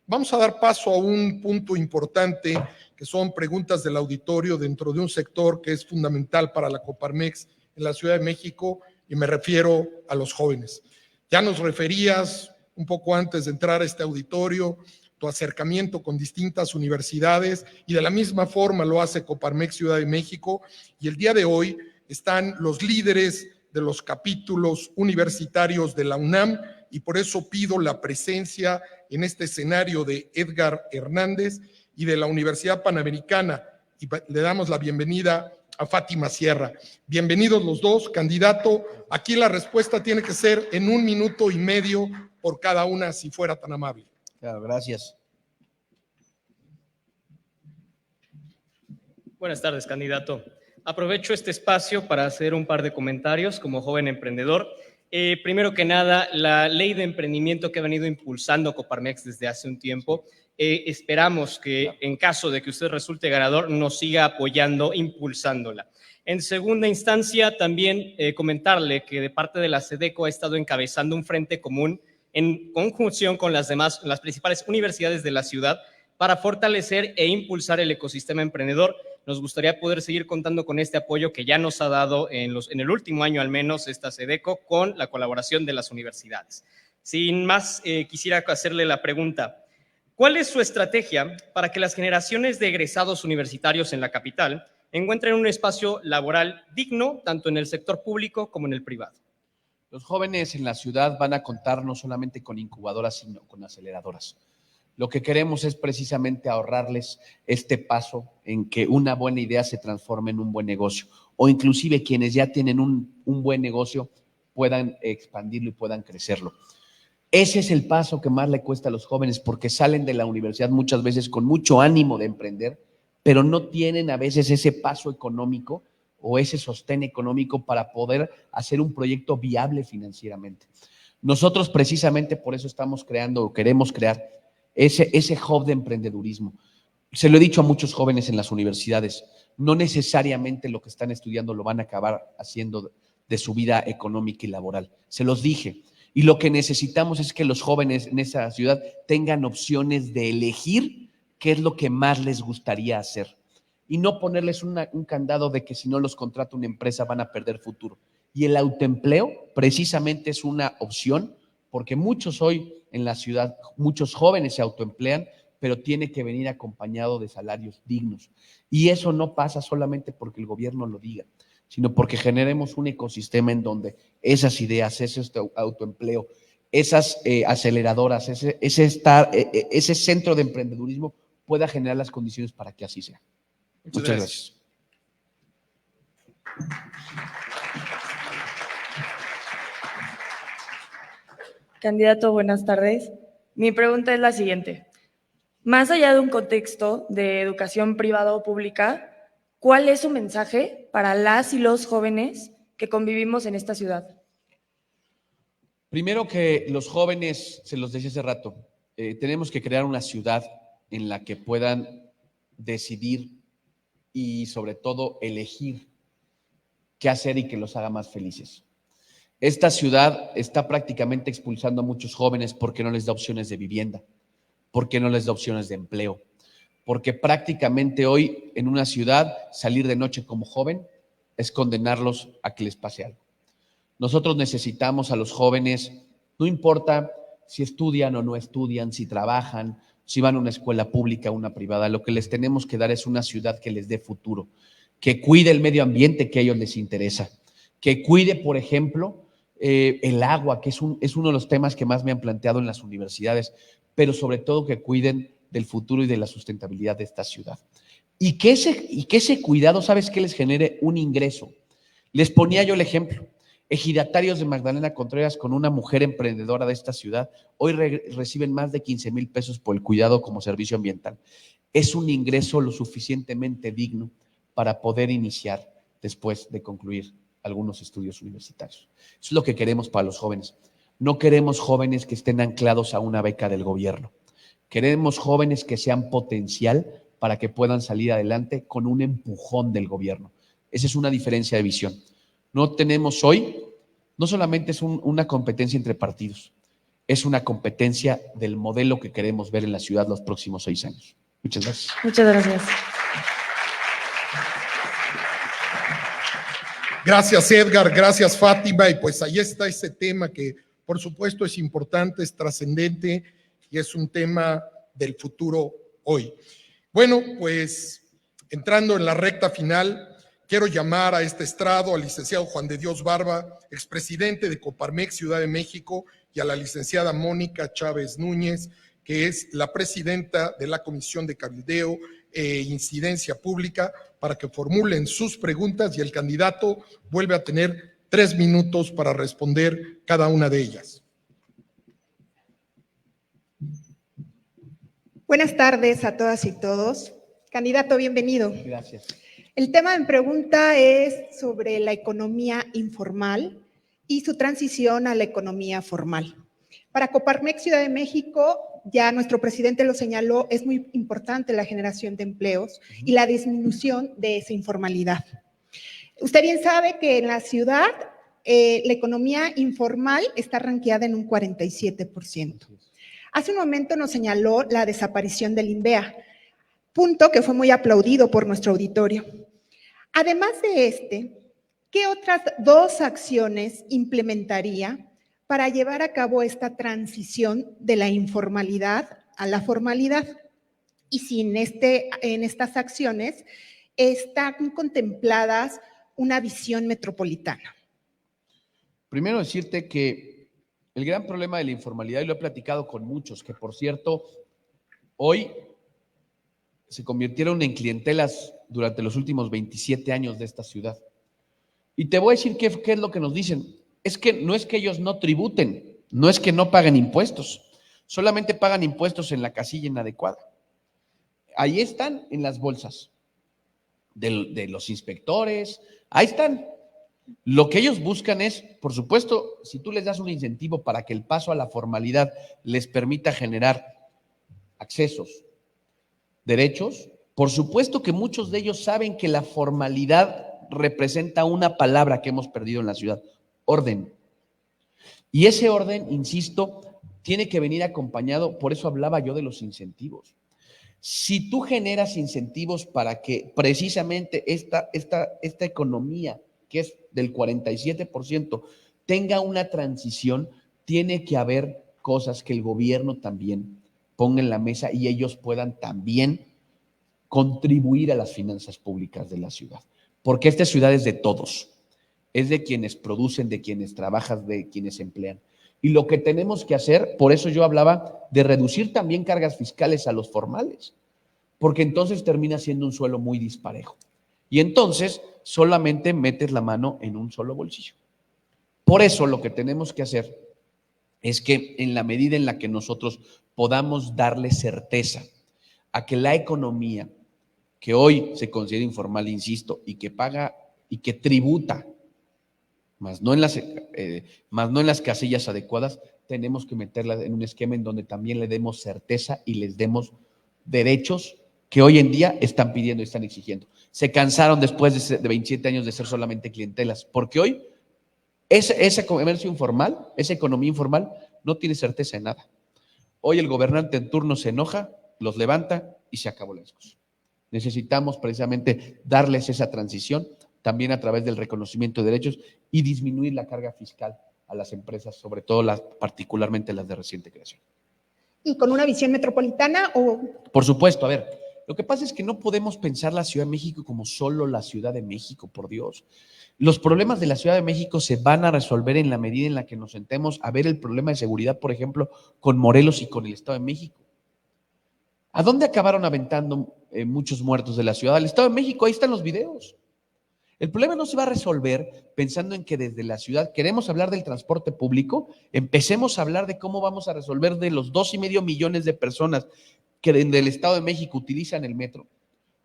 vamos a dar paso a un punto importante, que son preguntas del auditorio dentro de un sector que es fundamental para la Coparmex en la Ciudad de México, y me refiero a los jóvenes. Ya nos referías un poco antes de entrar a este auditorio, tu acercamiento con distintas universidades, y de la misma forma lo hace Coparmex Ciudad de México, y el día de hoy están los líderes de los capítulos universitarios de la UNAM, y por eso pido la presencia en este escenario de Edgar Hernández y de la Universidad Panamericana, y le damos la bienvenida a Fátima Sierra. Bienvenidos los dos, candidato. Aquí la respuesta tiene que ser en 1 minuto y medio por cada una, si fuera tan amable. Claro, gracias. Buenas tardes, candidato. Aprovecho este espacio para hacer un par de comentarios como joven emprendedor. Primero que nada, la ley de emprendimiento que ha venido impulsando Coparmex desde hace un tiempo, esperamos que en caso de que usted resulte ganador, nos siga apoyando, impulsándola. En segunda instancia, también comentarle que de parte de la SEDECO ha estado encabezando un frente común en conjunción con las principales universidades de la ciudad para fortalecer e impulsar el ecosistema emprendedor. Nos gustaría poder seguir contando con este apoyo que ya nos ha dado en el último año al menos esta SEDECO con la colaboración de las universidades. Sin más, quisiera hacerle la pregunta, ¿cuál es su estrategia para que las generaciones de egresados universitarios en la capital encuentren un espacio laboral digno tanto en el sector público como en el privado? Los jóvenes en la ciudad van a contar no solamente con incubadoras, sino con aceleradoras. Lo que queremos es precisamente ahorrarles este paso en que una buena idea se transforme en un buen negocio, o inclusive quienes ya tienen un buen negocio puedan expandirlo y puedan crecerlo. Ese es el paso que más le cuesta a los jóvenes, porque salen de la universidad muchas veces con mucho ánimo de emprender, pero no tienen a veces ese paso económico o ese sostén económico para poder hacer un proyecto viable financieramente. Nosotros precisamente por eso estamos creando o queremos crear ese hub de emprendedurismo. Se lo he dicho a muchos jóvenes en las universidades, no necesariamente lo que están estudiando lo van a acabar haciendo de su vida económica y laboral. Se los dije. Y lo que necesitamos es que los jóvenes en esa ciudad tengan opciones de elegir qué es lo que más les gustaría hacer. Y no ponerles un candado de que si no los contrata una empresa van a perder futuro. Y el autoempleo precisamente es una opción, porque muchos hoy en la ciudad, muchos jóvenes se autoemplean, pero tiene que venir acompañado de salarios dignos. Y eso no pasa solamente porque el gobierno lo diga, sino porque generemos un ecosistema en donde esas ideas, ese autoempleo, esas aceleradoras, ese centro de emprendedurismo pueda generar las condiciones para que así sea. Muchas gracias. Candidato, buenas tardes. Mi pregunta es la siguiente. Más allá de un contexto de educación privada o pública, ¿cuál es su mensaje para las y los jóvenes que convivimos en esta ciudad? Primero que los jóvenes, se los decía hace rato, tenemos que crear una ciudad en la que puedan decidir y sobre todo elegir qué hacer y que los haga más felices. Esta ciudad está prácticamente expulsando a muchos jóvenes porque no les da opciones de vivienda, porque no les da opciones de empleo, porque prácticamente hoy en una ciudad salir de noche como joven es condenarlos a que les pase algo. Nosotros necesitamos a los jóvenes, no importa si estudian o no estudian, si trabajan, si van a una escuela pública o una privada, lo que les tenemos que dar es una ciudad que les dé futuro, que cuide el medio ambiente que a ellos les interesa, que cuide, por ejemplo, el agua, que es uno de los temas que más me han planteado en las universidades, pero sobre todo que cuiden del futuro y de la sustentabilidad de esta ciudad. Y que ese cuidado, ¿sabes qué? Les genere un ingreso. Les ponía yo el ejemplo. Ejidatarios de Magdalena Contreras con una mujer emprendedora de esta ciudad, hoy reciben más de 15,000 pesos por el cuidado como servicio ambiental. Es un ingreso lo suficientemente digno para poder iniciar después de concluir algunos estudios universitarios. Eso es lo que queremos para los jóvenes. No queremos jóvenes que estén anclados a una beca del gobierno. Queremos jóvenes que sean potencial para que puedan salir adelante con un empujón del gobierno. Esa es una diferencia de visión. No tenemos hoy, no solamente es una competencia entre partidos, es una competencia del modelo que queremos ver en la ciudad los próximos 6 años. Muchas gracias. Muchas gracias. Gracias, Edgar, gracias, Fátima, y pues ahí está ese tema que por supuesto es importante, es trascendente y es un tema del futuro hoy. Bueno, pues entrando en la recta final, quiero llamar a este estrado al licenciado Juan de Dios Barba, expresidente de Coparmex Ciudad de México, y a la licenciada Mónica Chávez Núñez, que es la presidenta de la Comisión de Cabildeo e Incidencia Pública, para que formulen sus preguntas y el candidato vuelve a tener 3 minutos para responder cada una de ellas. Buenas tardes a todas y todos. Candidato, bienvenido. Gracias. El tema de pregunta es sobre la economía informal y su transición a la economía formal. Para Coparmex Ciudad de México, ya nuestro presidente lo señaló, es muy importante la generación de empleos y la disminución de esa informalidad. Usted bien sabe que en la ciudad la economía informal está ranqueada en un 47%. Hace un momento nos señaló la desaparición del INVEA, punto que fue muy aplaudido por nuestro auditorio. Además de ¿qué otras 2 acciones implementaría para llevar a cabo esta transición de la informalidad a la formalidad? Y si en estas acciones están contempladas una visión metropolitana. Primero decirte que el gran problema de la informalidad, y lo he platicado con muchos, que por cierto, hoy se convirtieron en clientelas durante los últimos 27 años de esta ciudad. Y te voy a decir qué es lo que nos dicen. Es que no es que ellos no tributen, no es que no paguen impuestos, solamente pagan impuestos en la casilla inadecuada. Ahí están en las bolsas de los inspectores, ahí están. Lo que ellos buscan es, por supuesto, si tú les das un incentivo para que el paso a la formalidad les permita generar accesos, derechos, por supuesto que muchos de ellos saben que la formalidad representa una palabra que hemos perdido en la ciudad: orden. Y ese orden, insisto, tiene que venir acompañado, por eso hablaba yo de los incentivos. Si tú generas incentivos para que precisamente esta economía, que es del 47%, tenga una transición, tiene que haber cosas que el gobierno también ponga en la mesa y ellos puedan también contribuir a las finanzas públicas de la ciudad. Porque esta ciudad es de todos, es de quienes producen, de quienes trabajan, de quienes emplean. Y lo que tenemos que hacer, por eso yo hablaba de reducir también cargas fiscales a los formales, porque entonces termina siendo un suelo muy disparejo. Y entonces solamente metes la mano en un solo bolsillo. Por eso lo que tenemos que hacer es que en la medida en la que nosotros podamos darle certeza a que la economía que hoy se considera informal, insisto, y que paga y que tributa, más no en las casillas adecuadas, tenemos que meterla en un esquema en donde también le demos certeza y les demos derechos que hoy en día están pidiendo y están exigiendo. Se cansaron después de 27 años de ser solamente clientelas, porque hoy ese comercio informal, esa economía informal, no tiene certeza de nada. Hoy el gobernante en turno se enoja, los levanta y se acabó la discusión. Necesitamos precisamente darles esa transición también a través del reconocimiento de derechos y disminuir la carga fiscal a las empresas, sobre todo particularmente las de reciente creación. ¿Y con una visión metropolitana o...? Por supuesto, a ver, lo que pasa es que no podemos pensar la Ciudad de México como solo la Ciudad de México, por Dios. Los problemas de la Ciudad de México se van a resolver en la medida en la que nos sentemos a ver el problema de seguridad, por ejemplo, con Morelos y con el Estado de México. ¿A dónde acabaron aventando muchos muertos de la ciudad? Al Estado de México, ahí están los videos. El problema no se va a resolver pensando en que desde la ciudad queremos hablar del transporte público, empecemos a hablar de cómo vamos a resolver de los 2.5 millones de personas que del Estado de México utilizan el metro.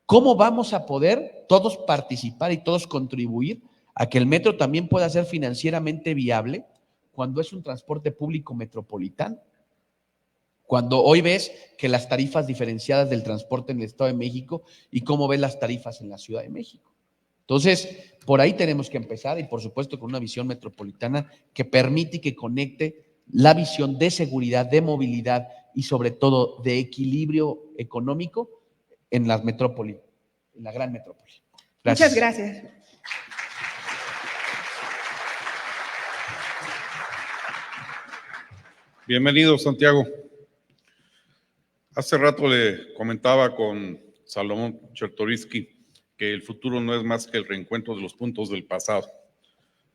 ¿Cómo vamos a poder todos participar y todos contribuir a que el metro también pueda ser financieramente viable cuando es un transporte público metropolitano? Cuando hoy ves que las tarifas diferenciadas del transporte en el Estado de México y cómo ves las tarifas en la Ciudad de México. Entonces, por ahí tenemos que empezar y por supuesto con una visión metropolitana que permite y que conecte la visión de seguridad, de movilidad y sobre todo de equilibrio económico en las metrópolis, en la gran metrópoli. Gracias. Muchas gracias. Bienvenido, Santiago. Hace rato le comentaba con Salomón Chertorivsky que el futuro no es más que el reencuentro de los puntos del pasado.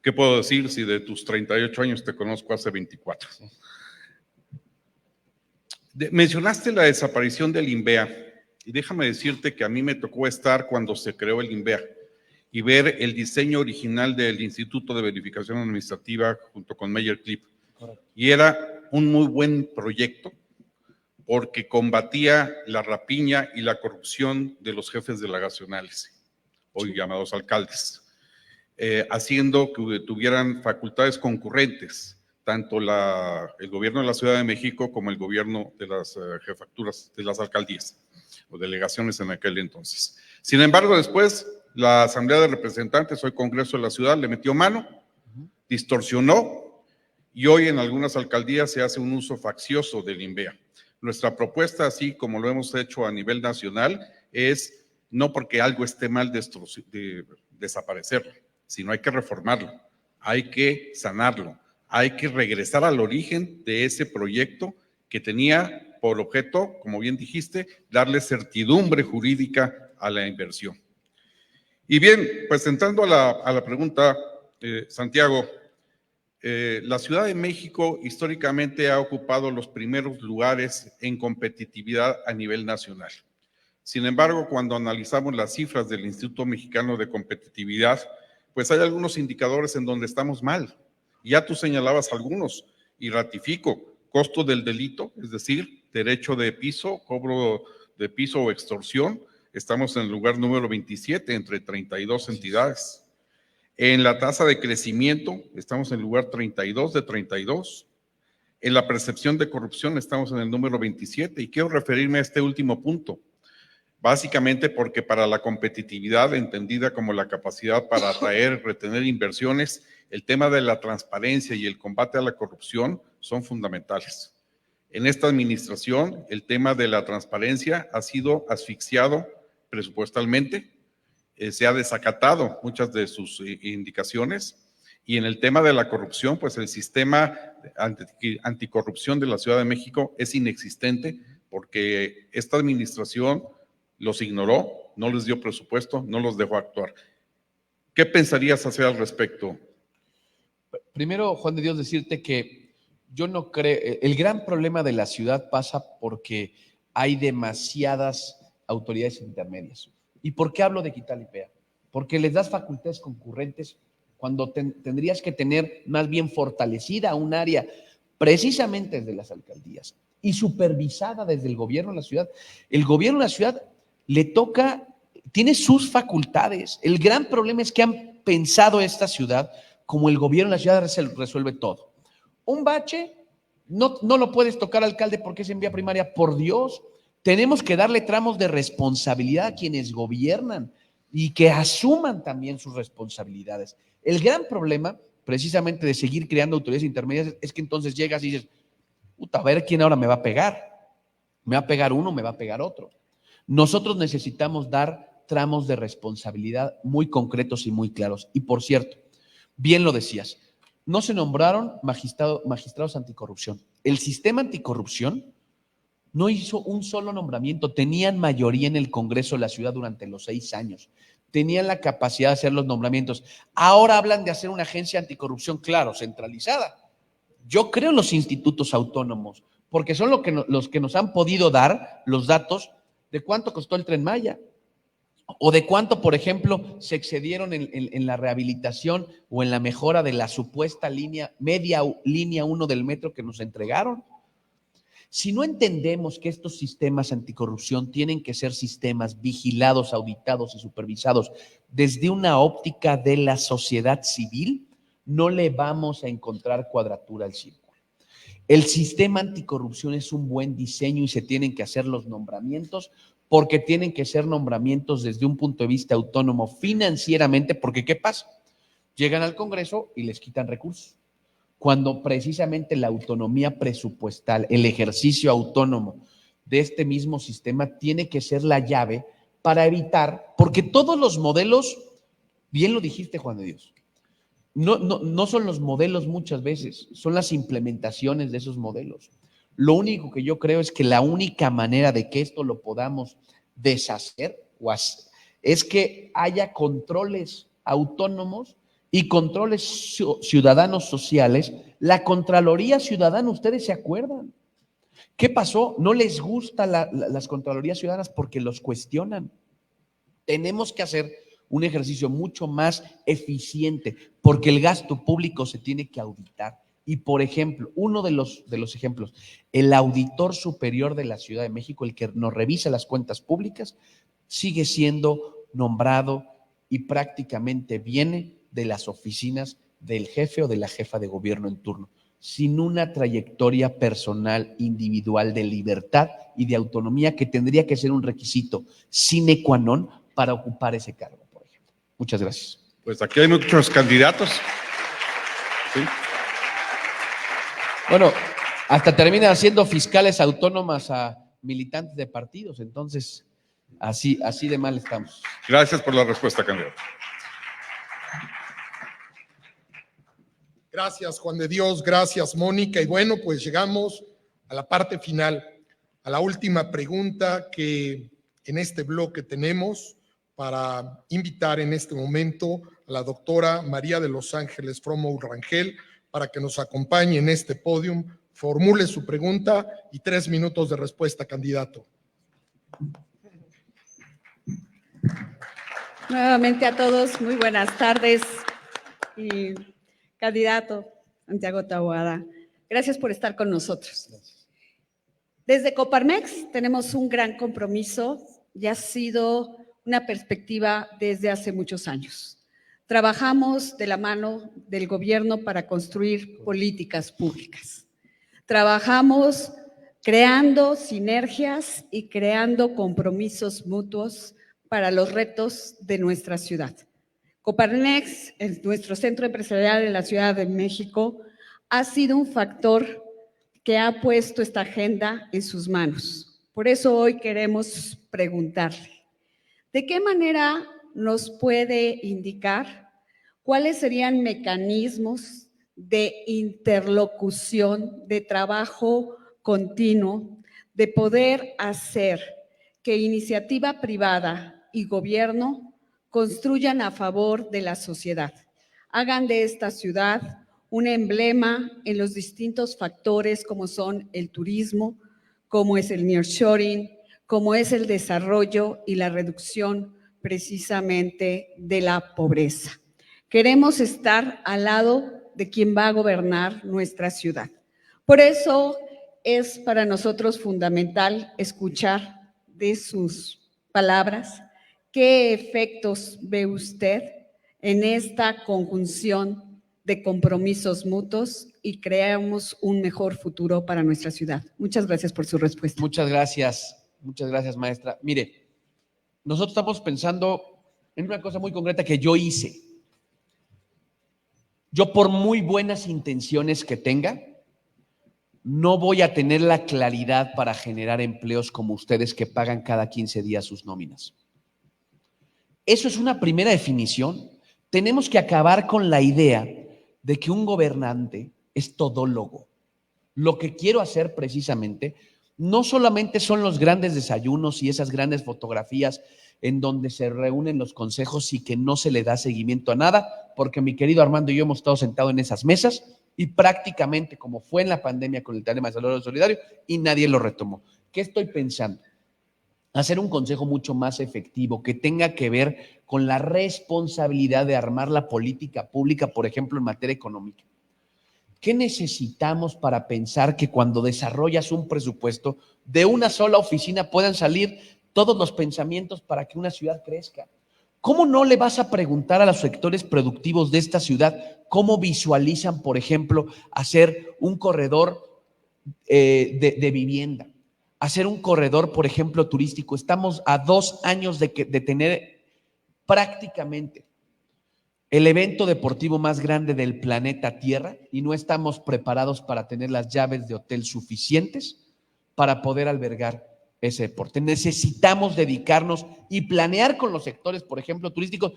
¿Qué puedo decir si de tus 38 años te conozco hace 24? Mencionaste la desaparición del INVEA y déjame decirte que a mí me tocó estar cuando se creó el INVEA y ver el diseño original del Instituto de Verificación Administrativa junto con Meyer Clip. Y era un muy buen proyecto porque combatía la rapiña y la corrupción de los jefes delegacionales, hoy llamados alcaldes, haciendo que tuvieran facultades concurrentes, tanto el gobierno de la Ciudad de México como el gobierno de las jefaturas de las alcaldías o delegaciones en aquel entonces. Sin embargo, después la Asamblea de Representantes, hoy Congreso de la Ciudad, le metió mano, distorsionó y hoy en algunas alcaldías se hace un uso faccioso del INVEA. Nuestra propuesta, así como lo hemos hecho a nivel nacional, es no porque algo esté mal de desaparecerlo, sino hay que reformarlo, hay que sanarlo, hay que regresar al origen de ese proyecto que tenía por objeto, como bien dijiste, darle certidumbre jurídica a la inversión. Y bien, pues entrando a la pregunta, Santiago, la Ciudad de México históricamente ha ocupado los primeros lugares en competitividad a nivel nacional. Sin embargo, cuando analizamos las cifras del Instituto Mexicano de Competitividad, pues hay algunos indicadores en donde estamos mal. Ya tú señalabas algunos y ratifico: costo del delito, es decir, derecho de piso, cobro de piso o extorsión, estamos en el lugar número 27 entre 32 entidades. En la tasa de crecimiento estamos en el lugar 32 de 32. En la percepción de corrupción estamos en el número 27 y quiero referirme a este último punto. Básicamente porque para la competitividad, entendida como la capacidad para atraer y retener inversiones, el tema de la transparencia y el combate a la corrupción son fundamentales. En esta administración, el tema de la transparencia ha sido asfixiado presupuestalmente, se ha desacatado muchas de sus indicaciones, y en el tema de la corrupción, pues el sistema anticorrupción de la Ciudad de México es inexistente porque esta administración los ignoró, no les dio presupuesto, no los dejó actuar. ¿Qué pensarías hacer al respecto? Primero, Juan de Dios, decirte que yo no creo, el gran problema de la ciudad pasa porque hay demasiadas autoridades intermedias. ¿Y por qué hablo de quitar el IPEA? Porque les das facultades concurrentes cuando tendrías que tener más bien fortalecida un área precisamente desde las alcaldías y supervisada desde el gobierno de la ciudad. El gobierno de la ciudad le toca, tiene sus facultades. El gran problema es que han pensado esta ciudad como el gobierno de la ciudad resuelve todo. Un bache, no lo puedes tocar, alcalde, porque es en vía primaria. Por Dios, tenemos que darle tramos de responsabilidad a quienes gobiernan y que asuman también sus responsabilidades. El gran problema, precisamente, de seguir creando autoridades intermedias es que entonces llegas y dices, puta, a ver quién ahora me va a pegar. Me va a pegar uno, me va a pegar otro. Nosotros necesitamos dar tramos de responsabilidad muy concretos y muy claros. Y por cierto, bien lo decías, no se nombraron magistrados anticorrupción. El sistema anticorrupción no hizo un solo nombramiento. Tenían mayoría en el Congreso de la ciudad durante los 6 años. Tenían la capacidad de hacer los nombramientos. Ahora hablan de hacer una agencia anticorrupción, claro, centralizada. Yo creo en los institutos autónomos, porque son los que nos han podido dar los datos de cuánto costó el Tren Maya, o de cuánto, por ejemplo, se excedieron en la rehabilitación o en la mejora de la supuesta media línea 1 del metro que nos entregaron. Si no entendemos que estos sistemas anticorrupción tienen que ser sistemas vigilados, auditados y supervisados desde una óptica de la sociedad civil, no le vamos a encontrar cuadratura al círculo. El sistema anticorrupción es un buen diseño y se tienen que hacer los nombramientos porque tienen que ser nombramientos desde un punto de vista autónomo financieramente, porque ¿qué pasa? Llegan al Congreso y les quitan recursos, cuando precisamente la autonomía presupuestal, el ejercicio autónomo de este mismo sistema tiene que ser la llave para evitar, porque todos los modelos, bien lo dijiste, Juan de Dios, no son los modelos muchas veces, son las implementaciones de esos modelos. Lo único que yo creo es que la única manera de que esto lo podamos deshacer es que haya controles autónomos y controles ciudadanos sociales. La Contraloría Ciudadana, ustedes se acuerdan, ¿Qué pasó? No les gusta las Contralorías Ciudadanas porque los cuestionan. Tenemos que hacer un ejercicio mucho más eficiente porque el gasto público se tiene que auditar. Y, por ejemplo, uno de los ejemplos, el auditor superior de la Ciudad de México, el que nos revisa las cuentas públicas, sigue siendo nombrado y prácticamente viene de las oficinas del jefe o de la jefa de gobierno en turno, sin una trayectoria personal, individual, de libertad y de autonomía que tendría que ser un requisito sine qua non para ocupar ese cargo, por ejemplo. Muchas gracias. Pues aquí hay muchos candidatos. ¿Sí? Bueno, hasta terminan siendo fiscales autónomas a militantes de partidos, entonces así de mal estamos. Gracias por la respuesta, candidato. Gracias, Juan de Dios, gracias, Mónica. Y bueno, pues llegamos a la parte final, a la última pregunta que en este bloque tenemos para invitar en este momento a la doctora María de los Ángeles Fromo Rangel para que nos acompañe en este podium, formule su pregunta y 3 minutos de respuesta, candidato. Nuevamente a todos, muy buenas tardes. Y candidato Santiago Taboada, gracias por estar con nosotros. Desde Coparmex tenemos un gran compromiso y ha sido una perspectiva desde hace muchos años. Trabajamos de la mano del gobierno para construir políticas públicas. Trabajamos creando sinergias y creando compromisos mutuos para los retos de nuestra ciudad. Coparmex, nuestro centro empresarial en la Ciudad de México, ha sido un factor que ha puesto esta agenda en sus manos. Por eso hoy queremos preguntarle, ¿de qué manera nos puede indicar cuáles serían mecanismos de interlocución, de trabajo continuo, de poder hacer que iniciativa privada y gobierno construyan a favor de la sociedad? Hagan de esta ciudad un emblema en los distintos factores como son el turismo, como es el nearshoring, como es el desarrollo y la reducción precisamente de la pobreza. Queremos estar al lado de quien va a gobernar nuestra ciudad. Por eso es para nosotros fundamental escuchar de sus palabras qué efectos ve usted en esta conjunción de compromisos mutuos y creamos un mejor futuro para nuestra ciudad. Muchas gracias por su respuesta. Muchas gracias, maestra. Mire, nosotros estamos pensando en una cosa muy concreta que yo hice. Yo, por muy buenas intenciones que tenga, no voy a tener la claridad para generar empleos como ustedes que pagan cada 15 días sus nóminas. Eso es una primera definición. Tenemos que acabar con la idea de que un gobernante es todólogo. Lo que quiero hacer precisamente no solamente son los grandes desayunos y esas grandes fotografías en donde se reúnen los consejos y que no se le da seguimiento a nada, porque mi querido Armando y yo hemos estado sentados en esas mesas y prácticamente como fue en la pandemia con el tema de salud solidario y nadie lo retomó. ¿Qué estoy pensando? Hacer un consejo mucho más efectivo que tenga que ver con la responsabilidad de armar la política pública, por ejemplo, en materia económica. ¿Qué necesitamos para pensar que cuando desarrollas un presupuesto de una sola oficina puedan salir todos los pensamientos para que una ciudad crezca? ¿Cómo no le vas a preguntar a los sectores productivos de esta ciudad cómo visualizan, por ejemplo, hacer un corredor de vivienda? Hacer un corredor, por ejemplo, turístico. Estamos a 2 años de tener prácticamente el evento deportivo más grande del planeta Tierra y no estamos preparados para tener las llaves de hotel suficientes para poder albergar ese deporte. Necesitamos dedicarnos y planear con los sectores, por ejemplo, turísticos.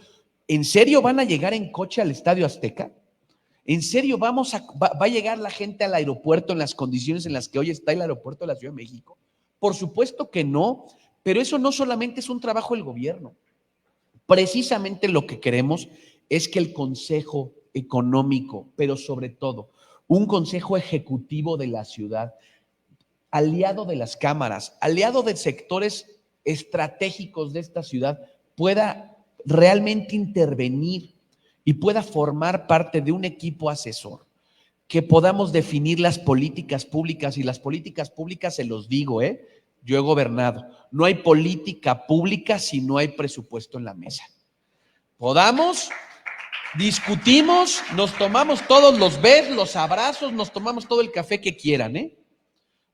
¿En serio van a llegar en coche al Estadio Azteca? ¿En serio va a llegar la gente al aeropuerto en las condiciones en las que hoy está el aeropuerto de la Ciudad de México? Por supuesto que no, pero eso no solamente es un trabajo del gobierno. Precisamente lo que queremos es que el Consejo Económico, pero sobre todo un Consejo Ejecutivo de la ciudad, aliado de las cámaras, aliado de sectores estratégicos de esta ciudad, pueda realmente intervenir y pueda formar parte de un equipo asesor, que podamos definir las políticas públicas. Y las políticas públicas, se los digo, yo he gobernado, no hay política pública si no hay presupuesto en la mesa. Podamos, discutimos, nos tomamos todos los besos, los abrazos, nos tomamos todo el café que quieran,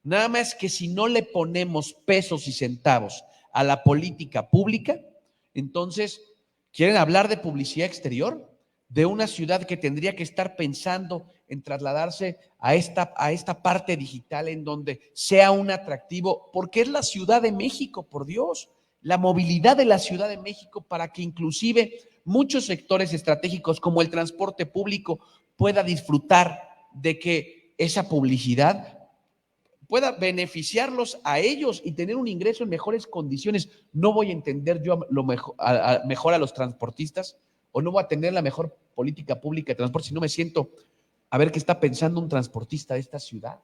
Nada más que si no le ponemos pesos y centavos a la política pública, entonces, ¿quieren hablar de publicidad exterior? De una ciudad que tendría que estar pensando en trasladarse a esta parte digital en donde sea un atractivo, porque es la Ciudad de México, por Dios, la movilidad de la Ciudad de México, para que inclusive muchos sectores estratégicos como el transporte público pueda disfrutar de que esa publicidad pueda beneficiarlos a ellos y tener un ingreso en mejores condiciones. No voy a entender yo mejor a los transportistas, o no voy a tener la mejor política pública de transporte si no me siento a ver qué está pensando un transportista de esta ciudad.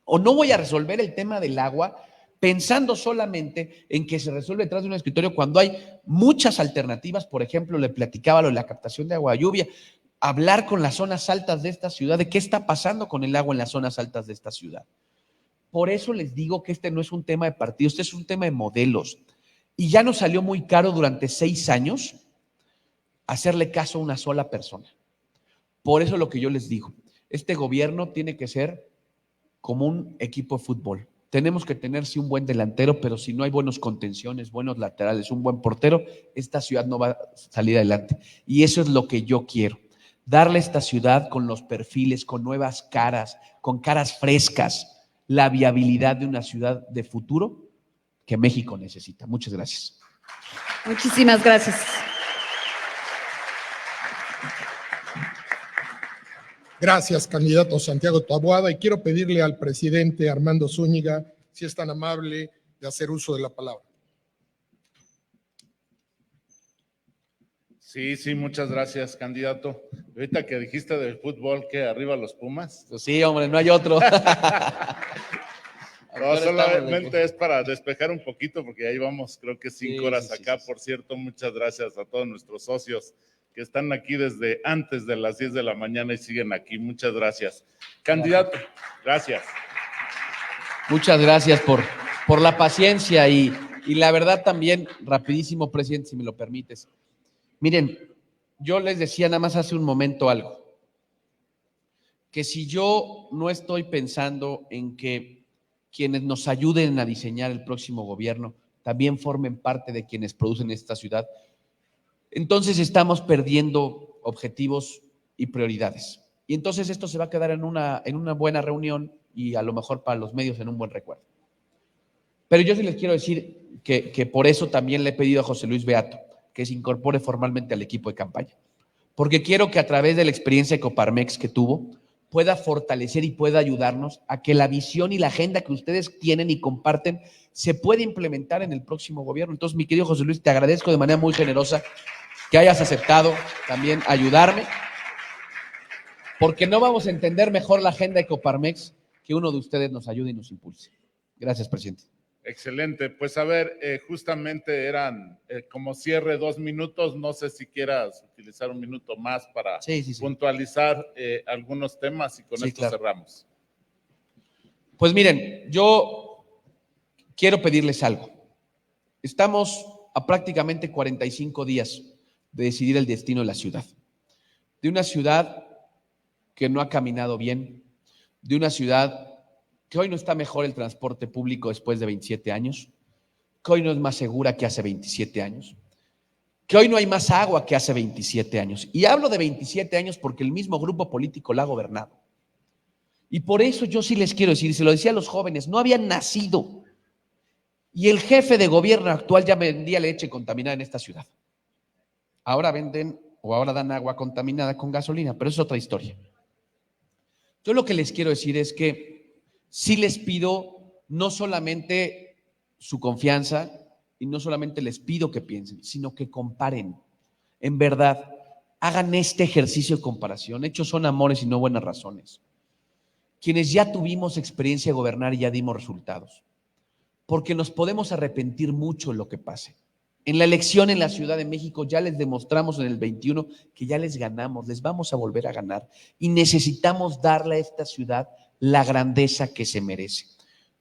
O no voy a resolver el tema del agua pensando solamente en que se resuelve detrás de un escritorio, cuando hay muchas alternativas. Por ejemplo, le platicaba lo de la captación de agua de lluvia, hablar con las zonas altas de esta ciudad, de qué está pasando con el agua en las zonas altas de esta ciudad. Por eso les digo que este no es un tema de partido, este es un tema de modelos. Y ya nos salió muy caro durante 6 años hacerle caso a una sola persona. Por eso lo que yo les digo, este gobierno tiene que ser como un equipo de fútbol. Tenemos que tener sí un buen delantero, pero si no hay buenos contenciones, buenos laterales, un buen portero, esta ciudad no va a salir adelante. Y eso es lo que yo quiero, darle a esta ciudad con los perfiles, con nuevas caras, con caras frescas, la viabilidad de una ciudad de futuro que México necesita. Muchas gracias. Muchísimas gracias. Gracias, candidato Santiago Taboada. Y quiero pedirle al presidente Armando Zúñiga, si es tan amable, de hacer uso de la palabra. Sí, muchas gracias, candidato. Ahorita que dijiste del fútbol, que arriba los Pumas. Pues sí, hombre, no hay otro. No, solamente es para despejar un poquito, porque ahí vamos, creo que 5 horas acá. Por cierto, muchas gracias a todos nuestros socios que están aquí desde antes de las 10 de la mañana y siguen aquí. Muchas gracias. Candidato, gracias. Muchas gracias por la paciencia y la verdad también, rapidísimo, presidente, si me lo permites. Miren, yo les decía nada más hace un momento algo, que si yo no estoy pensando en que quienes nos ayuden a diseñar el próximo gobierno también formen parte de quienes producen esta ciudad, entonces estamos perdiendo objetivos y prioridades. Y entonces esto se va a quedar en una buena reunión y a lo mejor para los medios en un buen recuerdo. Pero yo sí les quiero decir que por eso también le he pedido a José Luis Beato que se incorpore formalmente al equipo de campaña, porque quiero que a través de la experiencia de Coparmex que tuvo, pueda fortalecer y pueda ayudarnos a que la visión y la agenda que ustedes tienen y comparten se pueda implementar en el próximo gobierno. Entonces, mi querido José Luis, te agradezco de manera muy generosa que hayas aceptado también ayudarme, porque no vamos a entender mejor la agenda de Coparmex que uno de ustedes nos ayude y nos impulse. Gracias, presidente. Excelente. Pues a ver, justamente eran como cierre 2 minutos. No sé si quieras utilizar 1 minuto más para puntualizar algunos temas y con esto cerramos. Pues miren, yo quiero pedirles algo. Estamos a prácticamente 45 días de decidir el destino de la ciudad. De una ciudad que no ha caminado bien, de una ciudad que hoy no está mejor el transporte público después de 27 años, que hoy no es más segura que hace 27 años, que hoy no hay más agua que hace 27 años. Y hablo de 27 años porque el mismo grupo político la ha gobernado. Y por eso yo sí les quiero decir, y se lo decía a los jóvenes, no habían nacido. Y el jefe de gobierno actual ya vendía leche contaminada en esta ciudad. Ahora venden o ahora dan agua contaminada con gasolina, pero es otra historia. Yo lo que les quiero decir es que sí les pido no solamente su confianza y no solamente les pido que piensen, sino que comparen. En verdad, hagan este ejercicio de comparación. Hechos son amores y no buenas razones. quienes ya tuvimos experiencia de gobernar y ya dimos resultados, porque nos podemos arrepentir mucho de lo que pase. En la elección en la Ciudad de México ya les demostramos en el 21 que ya les ganamos, les vamos a volver a ganar y necesitamos darle a esta ciudad la grandeza que se merece.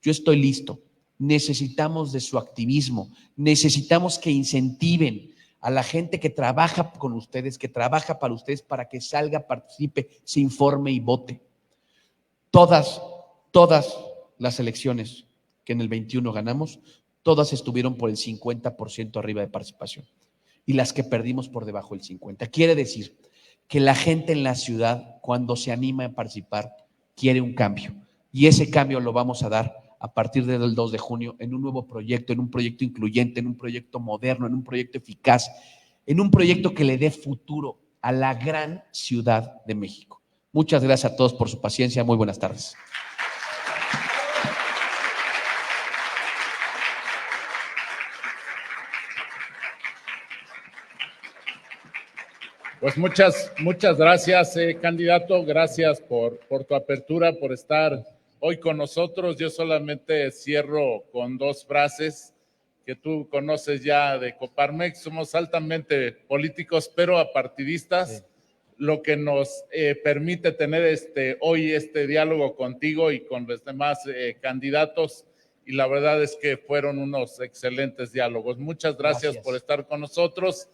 Yo estoy listo, necesitamos de su activismo, necesitamos que incentiven a la gente que trabaja con ustedes, que trabaja para ustedes, para que salga, participe, se informe y vote. Todas las elecciones que en el 21 ganamos, todas estuvieron por el 50% arriba de participación y las que perdimos por debajo del 50%. Quiere decir que la gente en la ciudad, cuando se anima a participar, quiere un cambio y ese cambio lo vamos a dar a partir del 2 de junio en un nuevo proyecto, en un proyecto incluyente, en un proyecto moderno, en un proyecto eficaz, en un proyecto que le dé futuro a la gran Ciudad de México. Muchas gracias a todos por su paciencia. Muy buenas tardes. Pues muchas gracias, candidato. Gracias por tu apertura, por estar hoy con nosotros. Yo solamente cierro con dos frases que tú conoces ya de Coparmex. Somos altamente políticos, pero apartidistas, sí, lo que nos permite tener hoy este diálogo contigo y con los demás candidatos. Y la verdad es que fueron unos excelentes diálogos. Muchas gracias por estar con nosotros.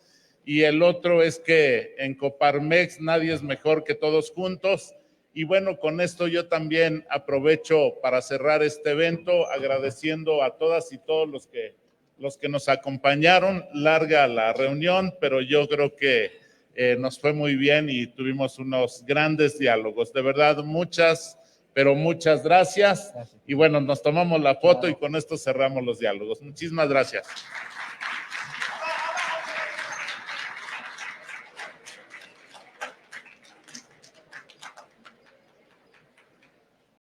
Y el otro es que en Coparmex nadie es mejor que todos juntos. Y bueno, con esto yo también aprovecho para cerrar este evento agradeciendo a todas y todos los que nos acompañaron. Larga la reunión, pero yo creo que nos fue muy bien y tuvimos unos grandes diálogos. De verdad, muchas gracias. Y bueno, nos tomamos la foto y con esto cerramos los diálogos. Muchísimas gracias.